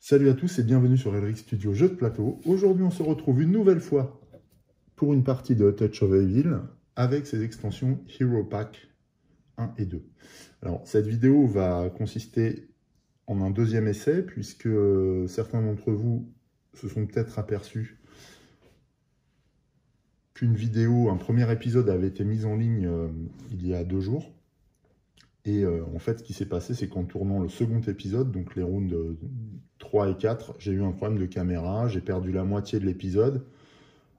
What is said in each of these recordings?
Salut à tous et bienvenue sur Elric Studio Jeux de plateau. Aujourd'hui on se retrouve une nouvelle fois pour une partie de Touch of Evil avec ses extensions Hero Pack 1 et 2. Alors cette vidéo va consister en un deuxième essai puisque certains d'entre vous se sont peut-être aperçus qu'une vidéo, un premier épisode avait été mis en ligne il y a 2 jours. Et en fait, ce qui s'est passé, c'est qu'en tournant le second épisode, donc les rounds 3 et 4, j'ai eu un problème de caméra, j'ai perdu la moitié de l'épisode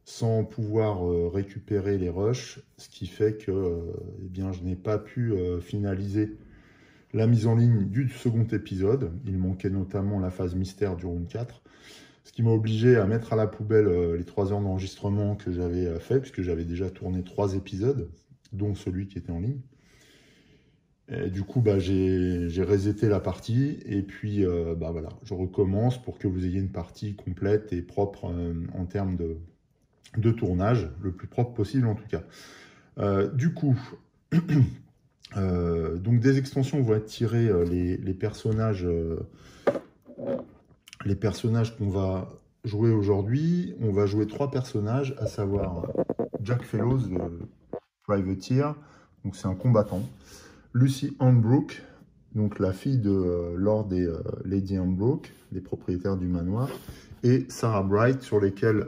sans pouvoir récupérer les rushs, ce qui fait que eh bien, je n'ai pas pu finaliser la mise en ligne du second épisode. Il manquait notamment la phase mystère du round 4, ce qui m'a obligé à mettre à la poubelle les 3 heures d'enregistrement que j'avais fait, puisque j'avais déjà tourné 3 épisodes, dont celui qui était en ligne. Et du coup, j'ai reseté la partie et puis voilà, je recommence pour que vous ayez une partie complète et propre en termes de tournage, le plus propre possible en tout cas. Du coup, donc des extensions vont être tirées les personnages qu'on va jouer aujourd'hui. On va jouer 3 personnages, à savoir Jack Fellows, le Privateer, donc c'est un combattant. Lucy Hornbrook, donc la fille de Lord et Lady Hornbrook, les propriétaires du manoir, et Sarah Bright, sur lesquels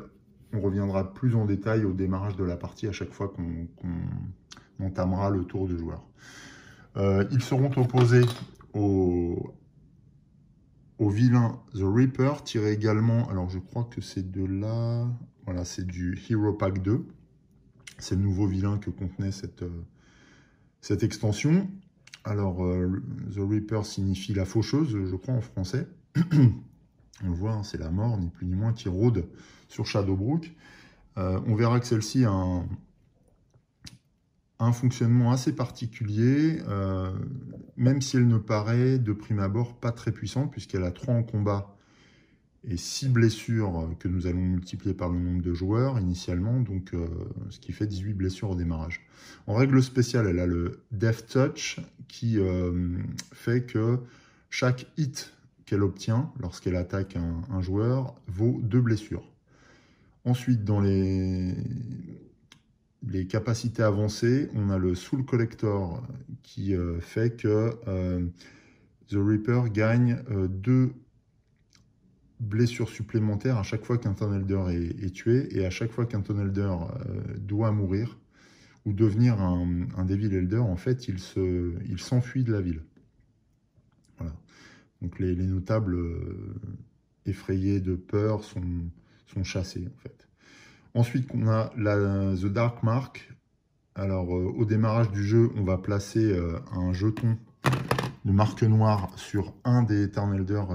on reviendra plus en détail au démarrage de la partie à chaque fois qu'on entamera le tour de joueur. Ils seront opposés au vilain The Reaper, tiré également, alors je crois que c'est de là, voilà, c'est du Hero Pack 2, c'est le nouveau vilain que contenait cette extension. Alors, The Reaper signifie la faucheuse, je crois, en français. On le voit, hein, c'est la mort, ni plus ni moins, qui rôde sur Shadowbrook. On verra que celle-ci a un fonctionnement assez particulier, même si elle ne paraît, de prime abord, pas très puissante, puisqu'elle a 3 en combat et 6 blessures que nous allons multiplier par le nombre de joueurs initialement, donc ce qui fait 18 blessures au démarrage. En règle spéciale, elle a le Death Touch qui fait que chaque hit qu'elle obtient lorsqu'elle attaque un joueur vaut 2 blessures. Ensuite, dans les capacités avancées, on a le Soul Collector qui fait que The Reaper gagne 2 blessures supplémentaires à chaque fois qu'un Tunnelder est tué et à chaque fois qu'un Tunnelder doit mourir ou devenir un Devil Elder, en fait, il s'enfuit de la ville. Voilà. Donc les notables effrayés de peur sont chassés, en fait. Ensuite, on a The Dark Mark. Alors, au démarrage du jeu, on va placer un jeton de marque noire sur un des Eternalders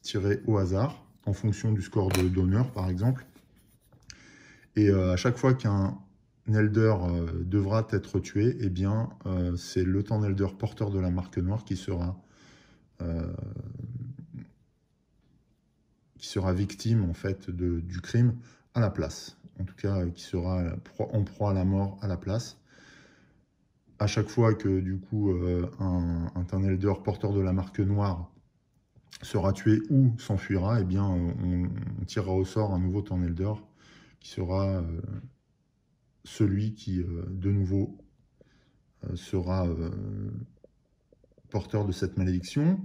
tirés au hasard, en fonction du score d'honneur, par exemple. Et à chaque fois qu'un Elder devra être tué, eh bien, c'est le Eternalder porteur de la marque noire qui sera victime, en fait, du crime à la place. En tout cas, qui sera en proie à la mort à la place. À chaque fois que, du coup, un Tunnelder porteur de la marque noire sera tué ou s'enfuira, eh bien, on tirera au sort un nouveau Tunnelder qui sera celui qui, de nouveau, sera porteur de cette malédiction.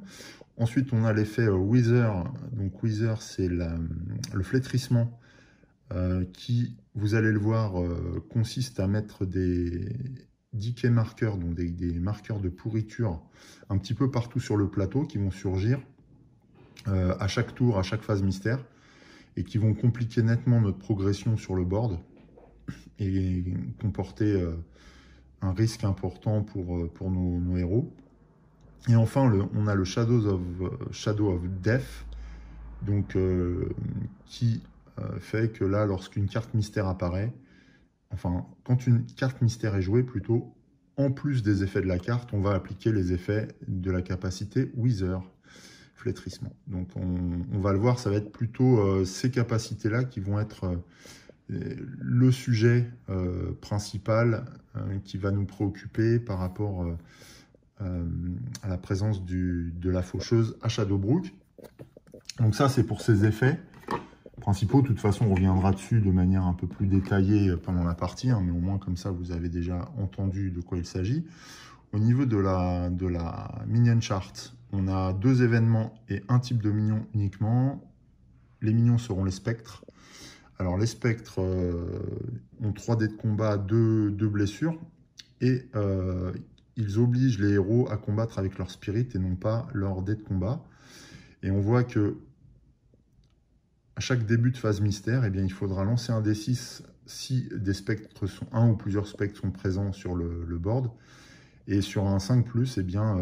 Ensuite, on a l'effet Wither. Donc, Wither, c'est le flétrissement qui, vous allez le voir, consiste à mettre des decay marqueurs, donc des marqueurs de pourriture un petit peu partout sur le plateau qui vont surgir à chaque tour, à chaque phase mystère et qui vont compliquer nettement notre progression sur le board et comporter un risque important pour nos héros. Et enfin, on a le Shadow of Death, donc, qui fait que là, lorsqu'une carte mystère apparaît, enfin, quand une carte mystère est jouée, plutôt, en plus des effets de la carte, on va appliquer les effets de la capacité Wither, flétrissement. Donc, on va le voir, ça va être plutôt ces capacités-là qui vont être le sujet principal qui va nous préoccuper par rapport à la présence de la faucheuse à Shadowbrook. Donc ça, c'est pour ces effets principaux. De toute façon, on reviendra dessus de manière un peu plus détaillée pendant la partie, hein, mais au moins comme ça, vous avez déjà entendu de quoi il s'agit. Au niveau de la minion chart, on a 2 événements et un type de minion uniquement. Les minions seront les spectres. Alors les spectres ont 3 dés de combat, 2 blessures, et ils obligent les héros à combattre avec leur spirit et non pas leur dés de combat. Et on voit que à chaque début de phase mystère, eh bien, il faudra lancer un D6 si des spectres sont, un ou plusieurs spectres sont présents sur le board. Et sur un 5+, eh bien,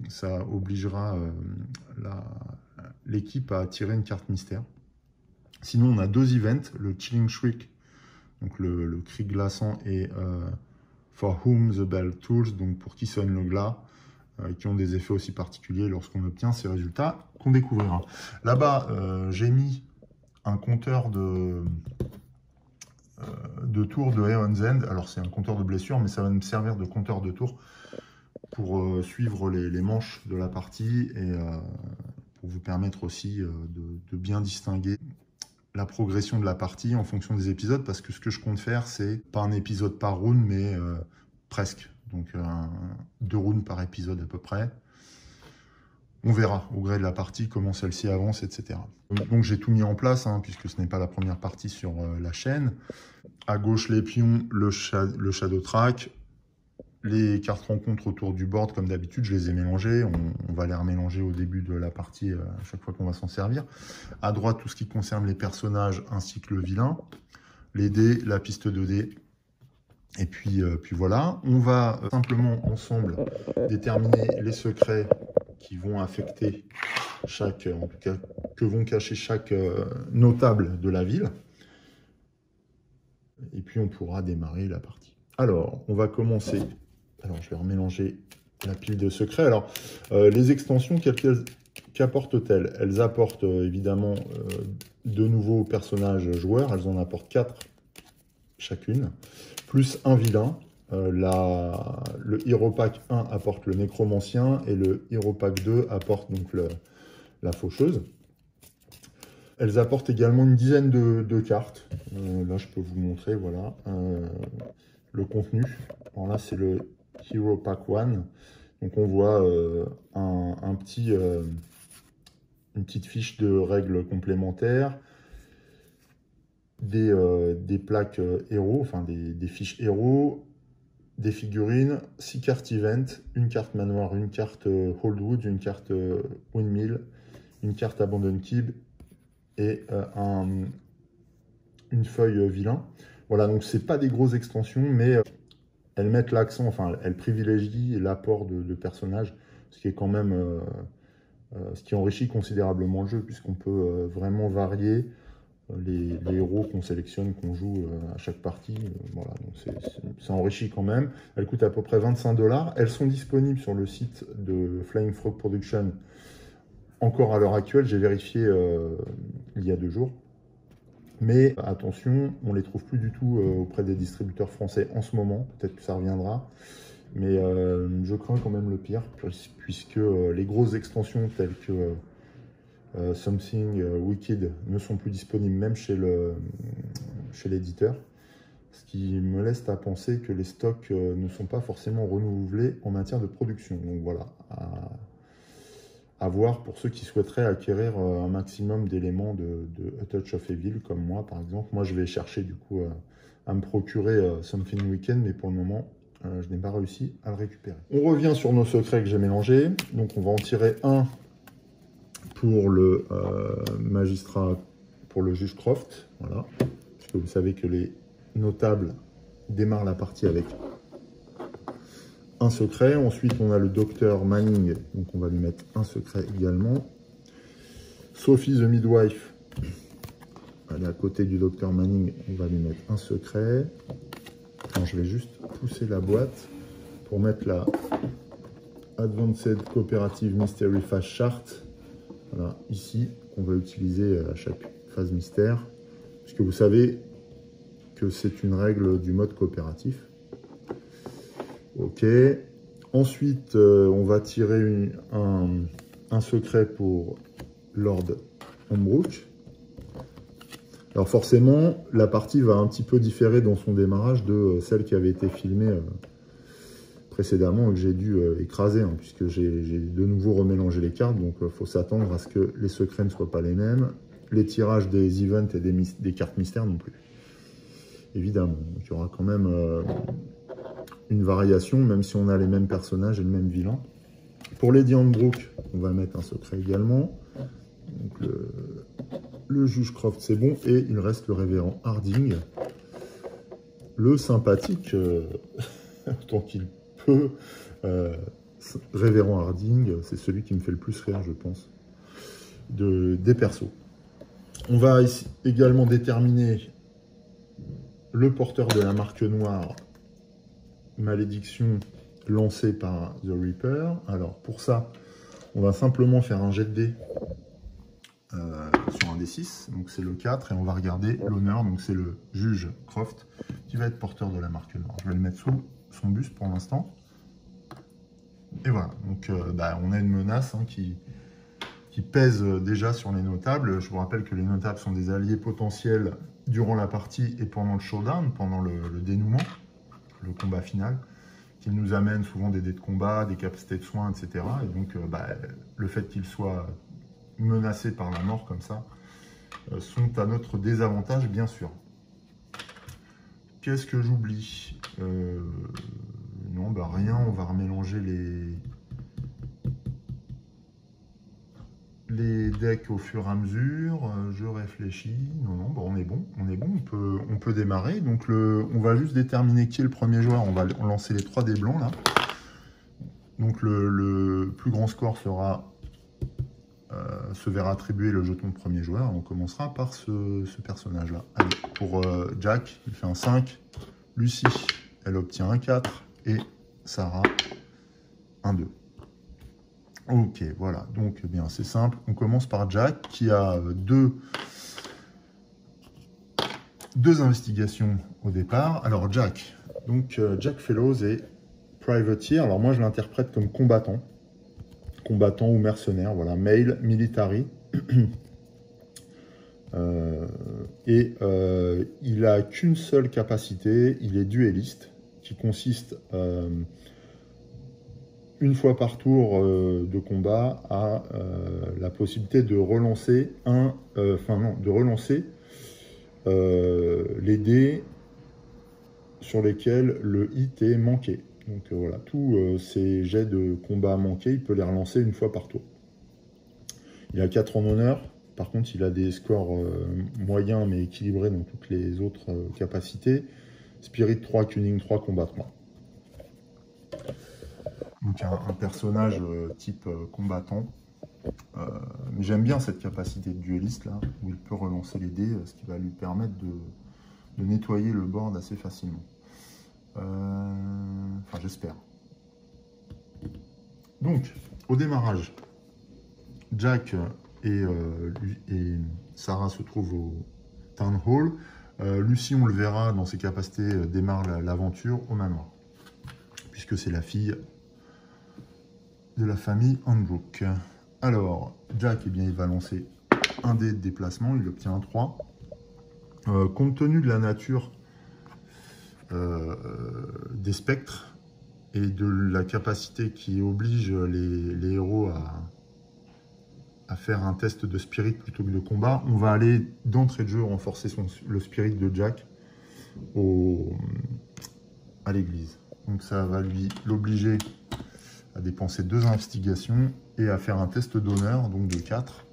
ça obligera l'équipe à tirer une carte mystère. Sinon, on a 2 events, le Chilling Shriek, donc le cri glaçant, et For Whom the Bell Tolls, donc pour qui sonne le glas, qui ont des effets aussi particuliers lorsqu'on obtient ces résultats qu'on découvrira. Là-bas, j'ai mis un compteur de tours de Aeon's End. Alors c'est un compteur de blessures, mais ça va me servir de compteur de tours pour suivre les manches de la partie et pour vous permettre aussi de bien distinguer la progression de la partie en fonction des épisodes, parce que ce que je compte faire, c'est pas un épisode par round, mais presque. Donc 2 rounds par épisode à peu près. On verra au gré de la partie comment celle-ci avance, etc. Donc j'ai tout mis en place, hein, puisque ce n'est pas la première partie sur la chaîne. À gauche, les pions, le shadow track, les cartes rencontres autour du board, comme d'habitude, je les ai mélangées. On va les remélanger au début de la partie à chaque fois qu'on va s'en servir. À droite, tout ce qui concerne les personnages ainsi que le vilain. Les dés, la piste de dés. Et puis voilà. On va simplement ensemble déterminer les secrets qui vont affecter chaque, en tout cas, que vont cacher chaque notable de la ville. Et puis on pourra démarrer la partie. Alors, on va commencer. Alors, je vais remélanger la pile de secrets. Alors, les extensions, qu'apportent-elles? Elles apportent évidemment de nouveaux personnages joueurs. Elles en apportent 4 chacune, plus un vilain. Le Hero Pack 1 apporte le nécromancien et le Hero Pack 2 apporte donc la faucheuse. Elles apportent également une dizaine de cartes. Là, je peux vous montrer, voilà, le contenu. Alors là, c'est le Hero Pack 1. Donc, on voit une petite fiche de règles complémentaires, des plaques héros, enfin des fiches héros, des figurines, 6 cartes event, une carte manoir, une carte Holdwood, une carte Windmill, une carte Abandon Keep et une feuille vilain. Voilà, donc c'est pas des grosses extensions, mais elles mettent l'accent, enfin elles privilégient l'apport de personnages, ce qui est quand même ce qui enrichit considérablement le jeu, puisqu'on peut vraiment varier les héros qu'on sélectionne, qu'on joue à chaque partie. Voilà, donc ça enrichit quand même. Elles coûtent à peu près 25 $. Elles sont disponibles sur le site de Flying Frog Production encore à l'heure actuelle. J'ai vérifié il y a 2 jours. Mais attention, on ne les trouve plus du tout auprès des distributeurs français en ce moment. Peut-être que ça reviendra. Mais je crains quand même le pire, puisque les grosses extensions telles que Something Wicked ne sont plus disponibles même chez l'éditeur. Ce qui me laisse à penser que les stocks ne sont pas forcément renouvelés en matière de production. Donc voilà, à voir pour ceux qui souhaiteraient acquérir un maximum d'éléments de A Touch of Evil, comme moi par exemple. Moi je vais chercher du coup à me procurer Something Weekend, mais pour le moment je n'ai pas réussi à le récupérer. On revient sur nos secrets que j'ai mélangés. Donc on va en tirer un pour le magistrat, pour le juge Croft, voilà. Parce que vous savez que les notables démarrent la partie avec un secret. Ensuite, on a le docteur Manning, donc on va lui mettre un secret également. Sophie the Midwife, elle est à côté du docteur Manning, on va lui mettre un secret. Alors, je vais juste pousser la boîte pour mettre la Advanced Cooperative Mystery Fast Chart. Voilà, ici, qu'on va utiliser à chaque phase mystère, puisque vous savez que c'est une règle du mode coopératif. Ok. Ensuite, on va tirer un secret pour Lord Holmbrook. Alors forcément, la partie va un petit peu différer dans son démarrage de celle qui avait été filmée précédemment et que j'ai dû écraser, hein, puisque j'ai de nouveau remélangé les cartes. Donc il faut s'attendre à ce que les secrets ne soient pas les mêmes, les tirages des events et des cartes mystères non plus. Évidemment, donc, il y aura quand même une variation, même si on a les mêmes personnages et le même vilain. Pour Lady Holmbrook, on va mettre un secret également. Donc le juge Croft, c'est bon. Et il reste le révérend Harding. Le sympathique, tant qu'il peut. Révérend Harding, c'est celui qui me fait le plus rire, je pense, des persos. On va ici également déterminer le porteur de la marque noire, malédiction lancée par The Reaper. Alors pour ça, on va simplement faire un jet de dés sur un D6, donc c'est le 4, et on va regarder l'honneur, donc c'est le juge Croft qui va être porteur de la marque noire. Je vais le mettre sous son buste pour l'instant. Et voilà, donc on a une menace hein, qui pèse déjà sur les notables. Je vous rappelle que les notables sont des alliés potentiels durant la partie et pendant le showdown, pendant le dénouement, le combat final, qui nous amène souvent des dés de combat, des capacités de soins, etc. Et donc le fait qu'ils soient menacés par la mort comme ça sont à notre désavantage, bien sûr. Qu'est-ce que j'oublie? Non, rien, on va remélanger les decks au fur et à mesure. Je réfléchis. Non, on est bon, on peut démarrer. Donc on va juste déterminer qui est le premier joueur. On va lancer les 3 dés blancs là. Donc le plus grand score se verra attribuer le jeton de premier joueur. On commencera par ce personnage là. Allez, pour Jack, il fait un 5. Lucie, elle obtient un 4. Et Sarah, un 2. Ok, voilà. Donc, eh bien, c'est simple. On commence par Jack, qui a deux investigations au départ. Alors, Jack Fellows est privateer. Alors, moi, je l'interprète comme combattant. Combattant ou mercenaire. Voilà, male, military. Il a qu'une seule capacité. Il est duelliste, qui consiste une fois par tour de combat à la possibilité de relancer les dés sur lesquels le hit est manqué. Donc voilà, tous ces jets de combat manqués, il peut les relancer une fois par tour. Il a 4 en honneur. Par contre, il a des scores moyens mais équilibrés dans toutes les autres capacités. Spirit 3, Cunning 3, Combat 3. Donc un personnage type combattant. Mais j'aime bien cette capacité de dueliste là, où il peut relancer les dés, ce qui va lui permettre de nettoyer le board assez facilement. Enfin, j'espère. Donc, au démarrage, Jack et Sarah se trouvent au Town Hall. Lucie, on le verra dans ses capacités, démarre l'aventure au manoir, puisque c'est la fille de la famille Holmbrook. Alors, Jack, eh bien, il va lancer un dé de déplacement, il obtient un 3. Compte tenu de la nature des spectres et de la capacité qui oblige les héros à faire un test de spirit plutôt que de combat, on va aller d'entrée de jeu renforcer le spirit de Jack à l'église. Donc ça va l'obliger à dépenser 2 investigations et à faire un test d'honneur, donc de 4,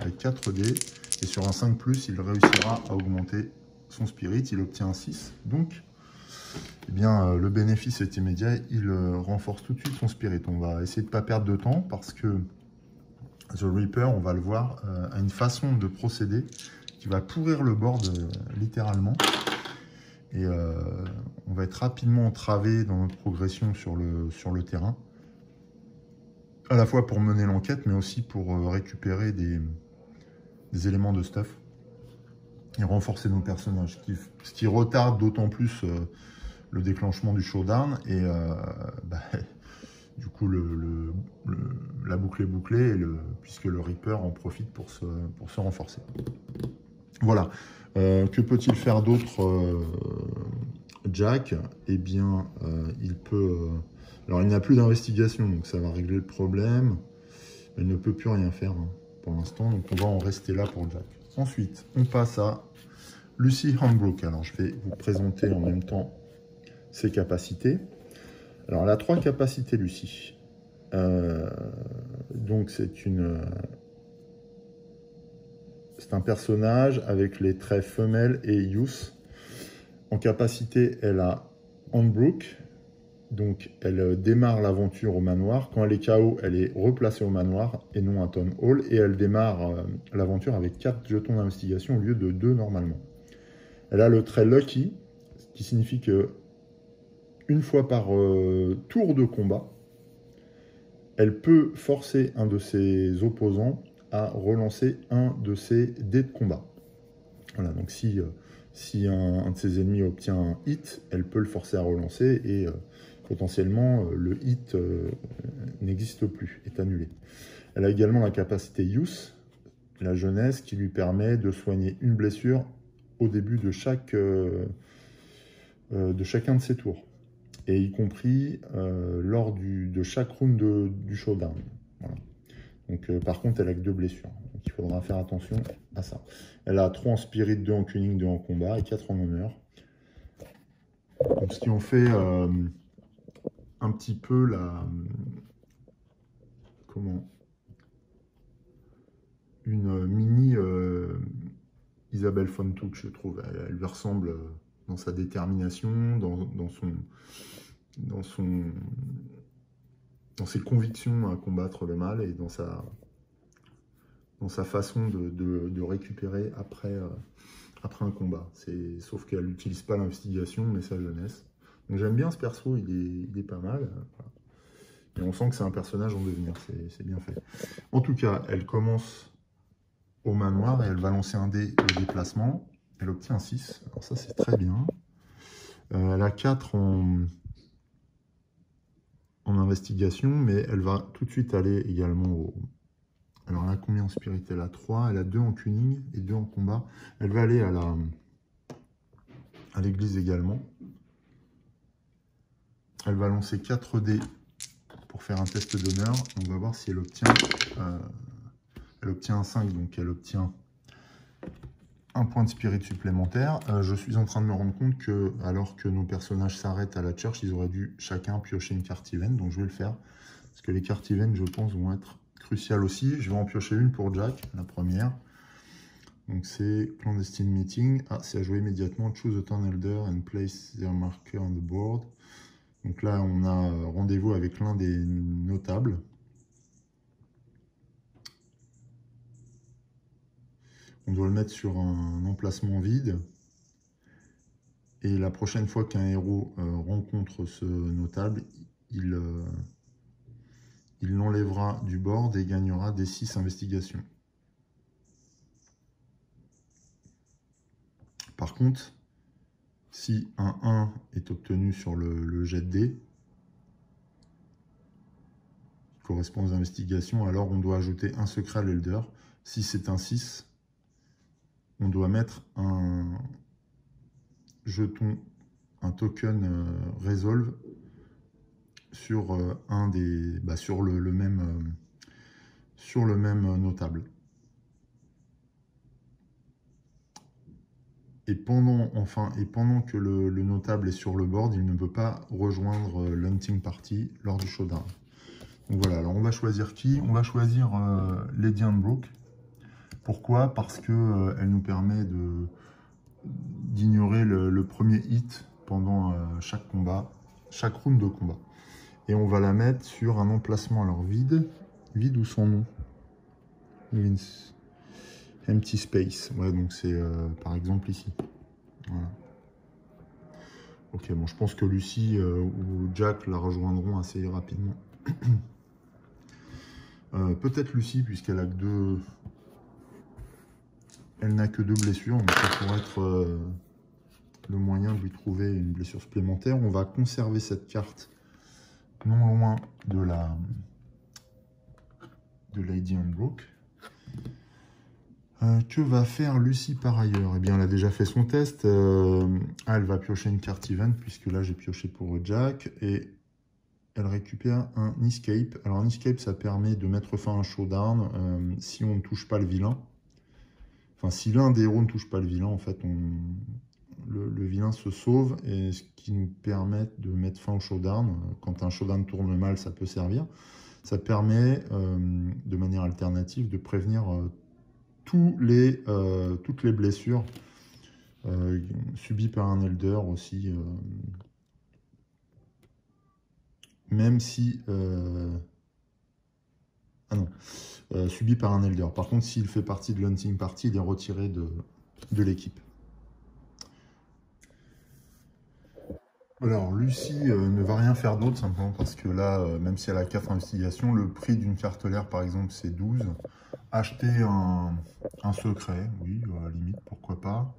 avec 4 dés. Et sur un 5+, il réussira à augmenter son spirit, il obtient un 6. Donc, eh bien, le bénéfice est immédiat, il renforce tout de suite son spirit. On va essayer de ne pas perdre de temps parce que The Reaper, on va le voir, a une façon de procéder qui va pourrir le board littéralement. Et on va être rapidement entravé dans notre progression sur le terrain. À la fois pour mener l'enquête, mais aussi pour récupérer des éléments de stuff et renforcer nos personnages. Ce qui retarde d'autant plus le déclenchement du showdown. Et du coup, la boucle est bouclée, puisque le Reaper en profite pour se renforcer. Voilà. Que peut-il faire d'autre, Jack? Eh bien, il peut... alors, il n'a plus d'investigation, donc ça va régler le problème. Il ne peut plus rien faire, hein, pour l'instant, donc on va en rester là pour Jack. Ensuite, on passe à Lucy Hornbrook. Alors, je vais vous présenter en même temps ses capacités. Alors, elle a 3 capacités, Lucy. Donc, c'est un personnage avec les traits femelle et youth. En capacité, elle a Hornbrook. Donc, elle démarre l'aventure au manoir. Quand elle est KO, elle est replacée au manoir et non à Town Hall. Et elle démarre l'aventure avec 4 jetons d'investigation au lieu de 2 normalement. Elle a le trait Lucky, ce qui signifie que une fois par tour de combat, elle peut forcer un de ses opposants à relancer un de ses dés de combat. Voilà, donc si un de ses ennemis obtient un hit, elle peut le forcer à relancer et potentiellement le hit n'existe plus, est annulé. Elle a également la capacité Youth, la jeunesse, qui lui permet de soigner une blessure au début de chacun de ses tours, et y compris lors de chaque round du showdown. Voilà. Donc, par contre, elle a que 2 blessures. Donc, il faudra faire attention à ça. Elle a 3 en spirit, 2 en cunning, 2 en combat et 4 en honneur. Donc, ce qui en fait un petit peu une mini Isabelle Fontouk, je trouve. Elle lui ressemble dans sa détermination, dans ses convictions à combattre le mal et dans sa façon de récupérer après un combat. Sauf qu'elle n'utilise pas l'investigation, mais sa jeunesse. Donc j'aime bien ce perso, il est pas mal. Voilà. Et on sent que c'est un personnage en devenir, c'est bien fait. En tout cas, elle commence au manoir et elle va lancer un dé au déplacement. Elle obtient un 6, alors ça c'est très bien. Elle a 4 en investigation, mais elle va tout de suite aller également au... Alors elle a combien en spirit? Elle a 3, elle a 2 en cunning et 2 en combat. Elle va aller à l'église également. Elle va lancer 4 dés pour faire un test d'honneur. On va voir si elle obtient un 5, donc elle obtient un point de spirit supplémentaire. Je suis en train de me rendre compte que, alors que nos personnages s'arrêtent à la church, ils auraient dû chacun piocher une carte event, donc je vais le faire. Parce que les cartes event, je pense, vont être cruciales aussi. Je vais en piocher une pour Jack, la première. Donc c'est Clandestine Meeting. Ah, c'est à jouer immédiatement. Choose a Town Elder and place their marker on the board. Donc là, on a rendez-vous avec l'un des notables. On doit le mettre sur un emplacement vide. Et la prochaine fois qu'un héros rencontre ce notable, il l'enlèvera du board et gagnera des 6 investigations. Par contre, si un 1 est obtenu sur le jet de dés, qui correspond aux investigations, alors on doit ajouter un secret à l'Elder. Si c'est un 6, on doit mettre un jeton, un token Resolve sur sur le même notable. Et pendant que le notable est sur le board, il ne peut pas rejoindre l'hunting party lors du showdown. Donc voilà, alors on va choisir qui? On va choisir Lady Hornbrook. Pourquoi? Parce que elle nous permet d'ignorer le premier hit pendant chaque combat, chaque round de combat. Et on va la mettre sur un emplacement alors vide ou sans nom? Empty space, ouais, donc c'est par exemple ici. Voilà. Ok, bon, je pense que Lucy ou Jack la rejoindront assez rapidement. Peut-être Lucy, puisqu'elle a que 2... Elle n'a que 2 blessures, donc ça pourrait être le moyen de lui trouver une blessure supplémentaire. On va conserver cette carte non loin de de Lady Hunbrook. Que va faire Lucy par ailleurs? Eh bien, elle a déjà fait son test. Elle va piocher une carte event, puisque là, j'ai pioché pour Jack. Et elle récupère un escape. Alors, un escape, ça permet de mettre fin à un showdown si on ne touche pas le vilain. Enfin, si l'un des héros ne touche pas le vilain, en fait, le vilain se sauve, et ce qui nous permet de mettre fin au showdown. Quand un showdown tourne mal, ça peut servir. Ça permet, de manière alternative, de prévenir toutes les blessures subies par un Elder aussi. Même si... ah non, subi par un Elder. Par contre, s'il fait partie de l'Hunting Party, il est retiré de l'équipe. Alors, Lucy ne va rien faire d'autre, simplement parce que là, même si elle a 4 investigations, le prix d'une carte l'air, par exemple, c'est 12. Acheter un secret, oui, à la limite, pourquoi pas.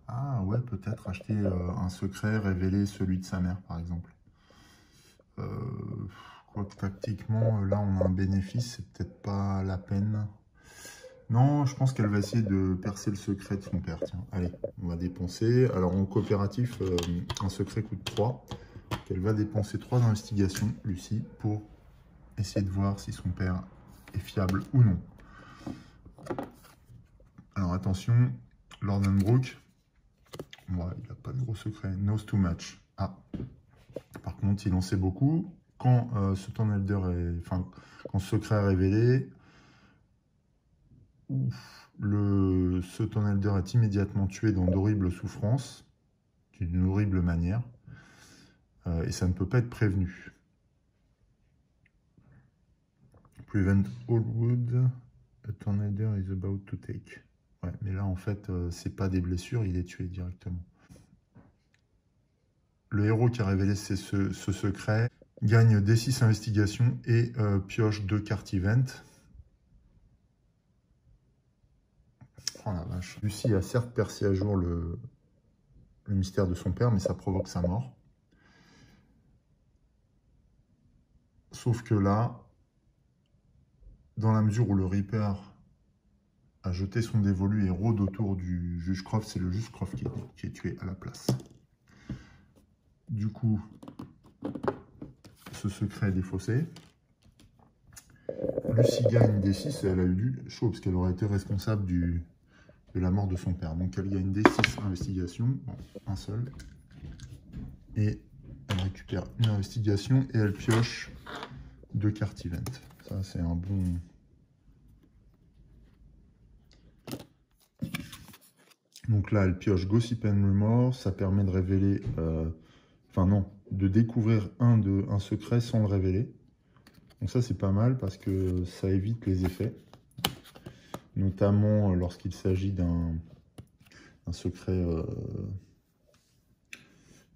Ah ouais, peut-être acheter un secret, révéler celui de sa mère, par exemple. Quoique tactiquement, là, on a un bénéfice, c'est peut-être pas la peine. Non, je pense qu'elle va essayer de percer le secret de son père. Tiens, allez, on va dépenser. Alors, en coopératif, un secret coûte 3. Donc, elle va dépenser 3 investigations, Lucy, pour essayer de voir si son père est fiable ou non. Alors, attention, Lord Hunbrook, ouais, il n'a pas de gros secret. Knows too much. Ah, par contre, il en sait beaucoup. Quand ce secret est révélé, ce Stone Elder est immédiatement tué dans d'horribles souffrances, d'une horrible manière, et ça ne peut pas être prévenu. Prevent all wood, a Stone Elder is about to take. Ouais, mais là, en fait, c'est pas des blessures, il est tué directement. Le héros qui a révélé ce secret gagne D6 investigations et pioche 2 cartes event. Oh la vache. Lucy a certes percé à jour le mystère de son père, mais ça provoque sa mort. Sauf que là, dans la mesure où le Reaper a jeté son dévolu et rôde autour du juge Croft, c'est le juge Croft qui est tué à la place. Du coup, ce secret est défaussé. Lucy gagne D6 et elle a eu du chaud, parce qu'elle aurait été responsable de la mort de son père. Donc elle gagne D6 investigation, bon, un seul. Et elle récupère une investigation et elle pioche 2 cartes event. Ça, c'est un bon... Donc là, elle pioche Gossip and Rumor. Ça permet de révéler... Enfin non, de découvrir un secret sans le révéler. Donc ça, c'est pas mal parce que ça évite les effets. Notamment lorsqu'il s'agit d'un secret...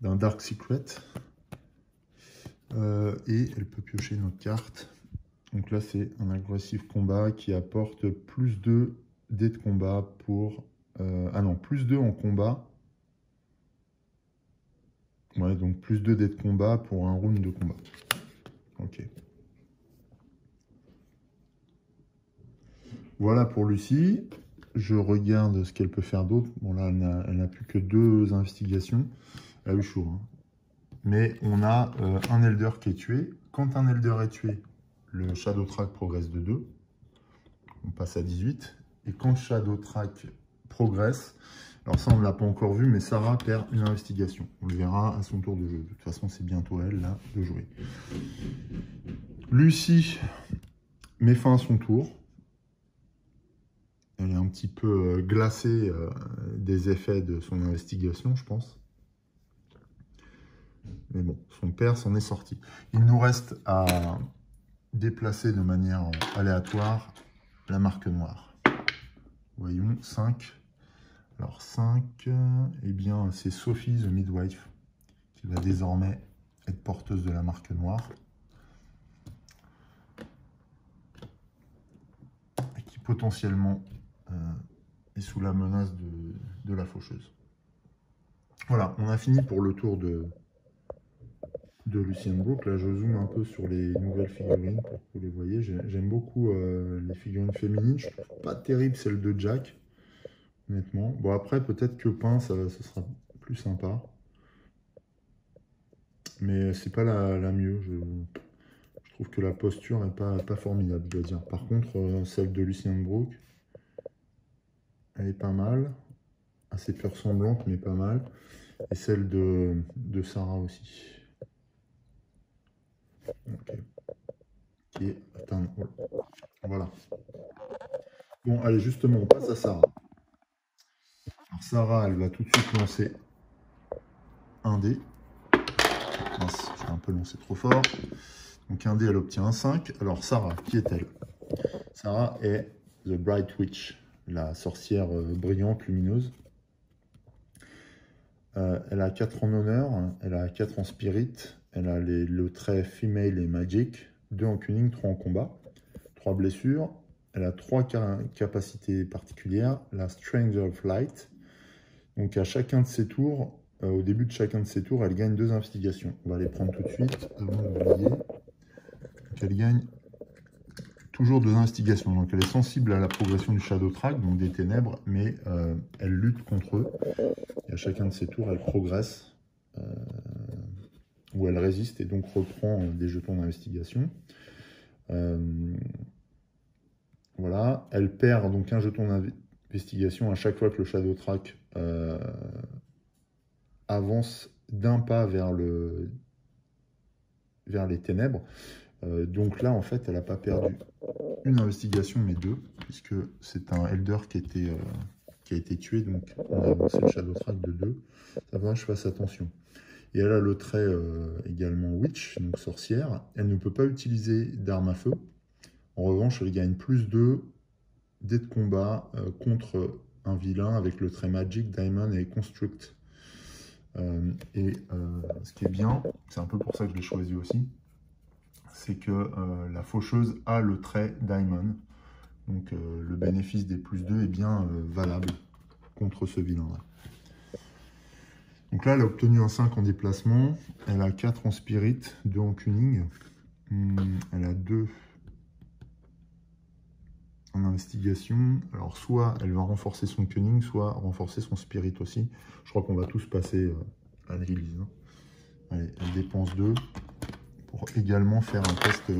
d'un Dark Secret. Et elle peut piocher une autre carte. Donc là, c'est un agressif combat qui apporte plus 2 dés de combat pour... ah non, plus 2 en combat. Ouais, donc plus 2 dés de combat pour un round de combat. Ok. Voilà pour Lucy. Je regarde ce qu'elle peut faire d'autre. Bon là, elle n'a plus que 2 investigations. Elle a eu chaud. Hein. Mais on a un Elder qui est tué. Quand un Elder est tué, le Shadow Track progresse de 2. On passe à 18. Et quand Shadow Track progresse, alors ça on ne l'a pas encore vu, mais Sarah perd une investigation. On le verra à son tour de jeu. De toute façon, c'est bientôt à elle là de jouer. Lucy met fin à son tour. Elle est un petit peu glacée des effets de son investigation, je pense. Mais bon, son père s'en est sorti. Il nous reste à déplacer de manière aléatoire la marque noire. Voyons, 5. Alors 5, eh bien c'est Sophie, the Midwife, qui va désormais être porteuse de la marque noire. Et qui potentiellement est sous la menace de la faucheuse. Voilà, on a fini pour le tour de de Lucien Brook. Là, je zoome un peu sur les nouvelles figurines pour que vous les voyez. J'aime beaucoup les figurines féminines. Je trouve pas terrible celle de Jack, honnêtement. Bon, après, peut-être que peint, ce sera plus sympa. Mais c'est pas la mieux. Je trouve que la posture n'est pas formidable, je dois dire. Par contre, celle de Lucien Brook, elle est pas mal. Assez peu ressemblante, mais pas mal. Et celle de Sarah aussi. Ok. Qui est atteint. Voilà. Bon, allez, justement, on passe à Sarah. Alors, Sarah, elle va tout de suite lancer un dé. Mince, j'ai un peu lancé trop fort. Donc, un dé, elle obtient un 5. Alors, Sarah, qui est-elle? Sarah est The Bright Witch, la sorcière brillante, lumineuse. Elle a 4 en honneur, elle a 4 en spirit, elle a le trait female et magic, 2 en cunning, 3 en combat, 3 blessures, elle a 3 capacités particulières, la strength of light. Donc à chacun de ses tours, au début de chacun de ses tours, elle gagne 2 investigations. On va les prendre tout de suite, avant d'oublier. Elle gagne toujours 2 investigations. Donc elle est sensible à la progression du Shadow Track, donc des ténèbres, mais elle lutte contre eux. Et à chacun de ses tours, elle progresse, ou elle résiste et donc reprend des jetons d'investigation. Voilà, elle perd donc un jeton d'investigation à chaque fois que le Shadow Track avance d'un pas vers les ténèbres. Donc là, en fait, elle n'a pas perdu une investigation, mais 2, puisque c'est un Elder qui a été tué, donc on a avancé le Shadow Track de 2. Ça va, je fasse attention. Et elle a le trait également Witch, donc sorcière. Elle ne peut pas utiliser d'arme à feu. En revanche, elle gagne plus 2 dés de combat contre un vilain avec le trait Magic, Diamond et Construct. Ce qui est bien, c'est un peu pour ça que je l'ai choisi aussi, c'est que la faucheuse a le trait Diamond. Donc le bénéfice des plus 2 est bien valable contre ce vilain-là. Donc là, elle a obtenu un 5 en déplacement. Elle a 4 en spirit, 2 en cunning. Elle a 2 en investigation. Alors soit elle va renforcer son cunning, soit renforcer son spirit aussi. Je crois qu'on va tous passer à l'Élise. Allez, elle dépense 2 pour également faire un test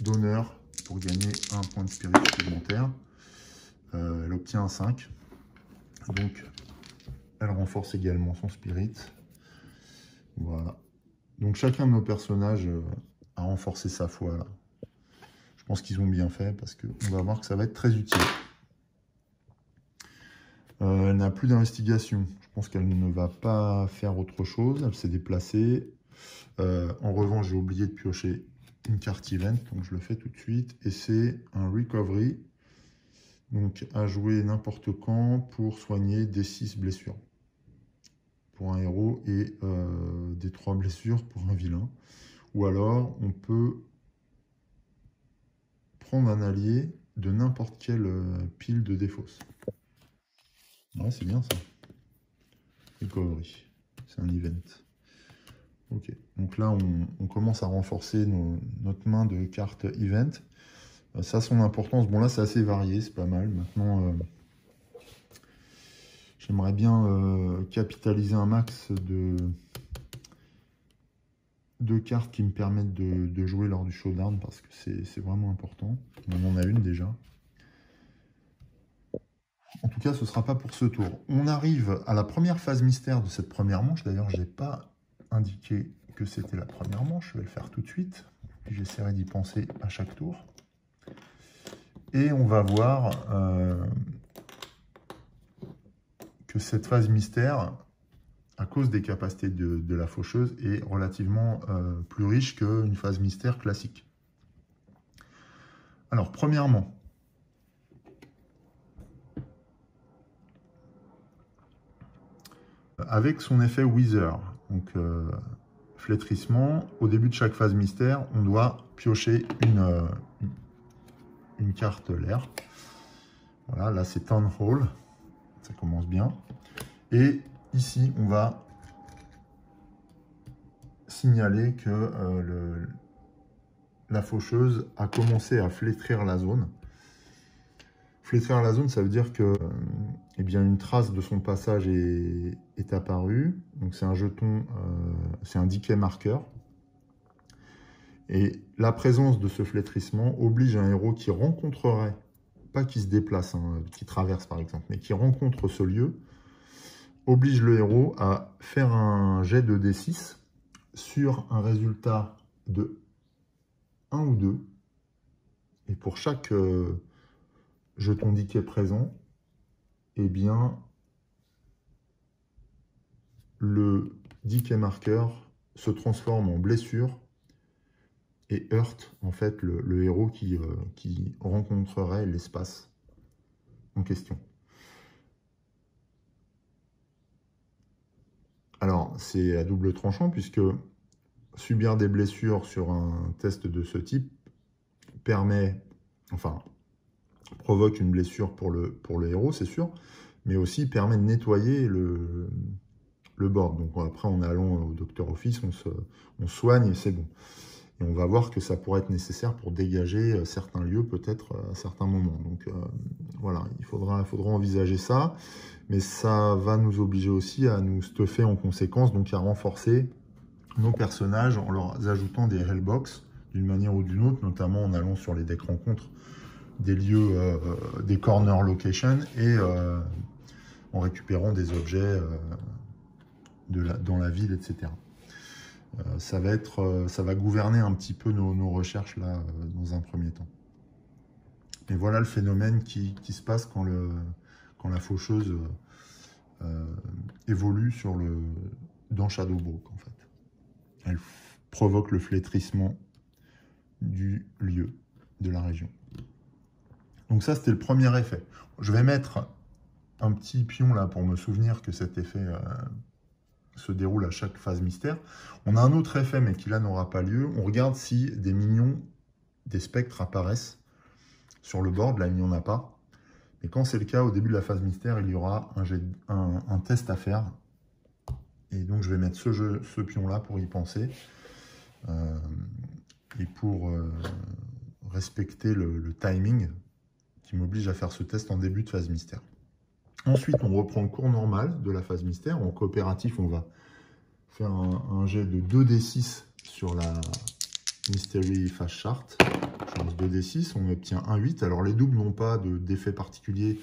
d'honneur pour gagner un point de spirit supplémentaire. Elle obtient un 5. Donc, elle renforce également son spirit. Voilà. Donc, chacun de nos personnages a renforcé sa foi. Là. Je pense qu'ils ont bien fait parce qu'on va voir que ça va être très utile. Elle n'a plus d'investigation. Je pense qu'elle ne va pas faire autre chose. Elle s'est déplacée. En revanche, j'ai oublié de piocher une carte event, donc je le fais tout de suite. Et c'est un recovery, donc à jouer n'importe quand pour soigner des 6 blessures pour un héros et des 3 blessures pour un vilain. Ou alors, on peut prendre un allié de n'importe quelle pile de défausse. Ouais, c'est bien ça. Recovery, c'est un event. Ok, donc là on commence à renforcer notre main de cartes event. Ça a son importance. Bon là c'est assez varié, c'est pas mal. Maintenant j'aimerais bien capitaliser un max de cartes qui me permettent de jouer lors du showdown parce que c'est vraiment important. On en a une déjà. En tout cas ce ne sera pas pour ce tour. On arrive à la première phase mystère de cette première manche. D'ailleurs je n'ai pas indiqué que c'était la première manche, je vais le faire tout de suite, puis j'essaierai d'y penser à chaque tour. Et on va voir que cette phase mystère, à cause des capacités de la faucheuse, est relativement plus riche qu'une phase mystère classique. Alors, premièrement, avec son effet Wither, donc flétrissement, au début de chaque phase mystère, on doit piocher une carte l'air. Voilà, là c'est Town Hall, ça commence bien. Et ici, on va signaler que la faucheuse a commencé à flétrir la zone. Flétrir la zone, ça veut dire que eh bien, une trace de son passage est apparue. Donc c'est un jeton, c'est un decay marqueur. Et la présence de ce flétrissement oblige un héros qui rencontrerait, pas qui se déplace, hein, qui traverse par exemple, mais qui rencontre ce lieu, oblige le héros à faire un jet de D6 sur un résultat de 1 ou 2. Et pour chaque jeton decay présent, eh bien, le decay marqueur se transforme en blessure et heurte en fait le héros qui rencontrerait l'espace en question. Alors, c'est à double tranchant puisque subir des blessures sur un test de ce type provoque une blessure pour le héros, c'est sûr, mais aussi permet de nettoyer le board. Donc après, en allant au Docteur Office, on soigne et c'est bon. Et on va voir que ça pourrait être nécessaire pour dégager certains lieux, peut-être à certains moments. Donc voilà, il faudra envisager ça. Mais ça va nous obliger aussi à nous stuffer en conséquence, donc à renforcer nos personnages en leur ajoutant des hellbox d'une manière ou d'une autre, notamment en allant sur les decks rencontres des lieux, des corner locations et en récupérant des objets dans la ville, etc. Ça va gouverner un petit peu nos recherches là dans un premier temps. Et voilà le phénomène qui se passe quand la faucheuse évolue dans Shadowbrook en fait. Elle provoque le flétrissement du lieu, de la région. Donc ça, c'était le premier effet. Je vais mettre un petit pion là pour me souvenir que cet effet se déroule à chaque phase mystère. On a un autre effet, mais qui là n'aura pas lieu. On regarde si des minions, des spectres apparaissent sur le board. Là, il n'y en a pas. Et quand c'est le cas, au début de la phase mystère, il y aura un test à faire. Et donc, je vais mettre ce pion-là pour y penser. Et pour respecter le timing qui m'oblige à faire ce test en début de phase mystère. Ensuite, on reprend le cours normal de la phase mystère. En coopératif, on va faire un jet de 2d6 sur la Mystery Phase Chart. Je lance 2d6, on obtient un 8. Alors, les doubles n'ont pas d'effet particulier,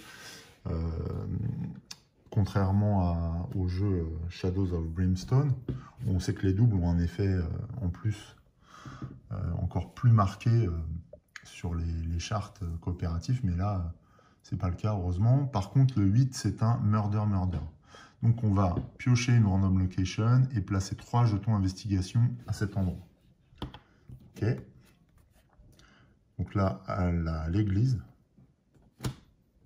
contrairement au jeu Shadows of Brimstone. On sait que les doubles ont un effet en plus encore plus marqué sur les charts coopératifs, mais là, c'est pas le cas, heureusement. Par contre, le 8, c'est un murder. Donc, on va piocher une random location et placer 3 jetons investigation à cet endroit. OK. Donc là, à l'église,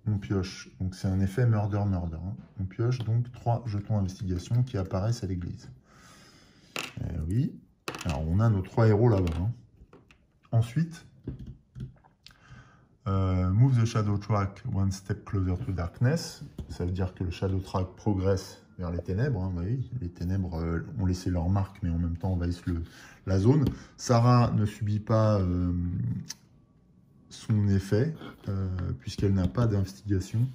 on pioche. Donc, c'est un effet murder. Hein. On pioche donc 3 jetons investigation qui apparaissent à l'église. Oui. Alors, on a nos 3 héros là-bas. Hein. Ensuite, move the shadow track one step closer to darkness. Ça veut dire que le shadow track progresse vers les ténèbres. Hein, oui, les ténèbres ont laissé leur marque, mais en même temps envahissent la zone. Sarah ne subit pas son effet, puisqu'elle n'a pas d'investigation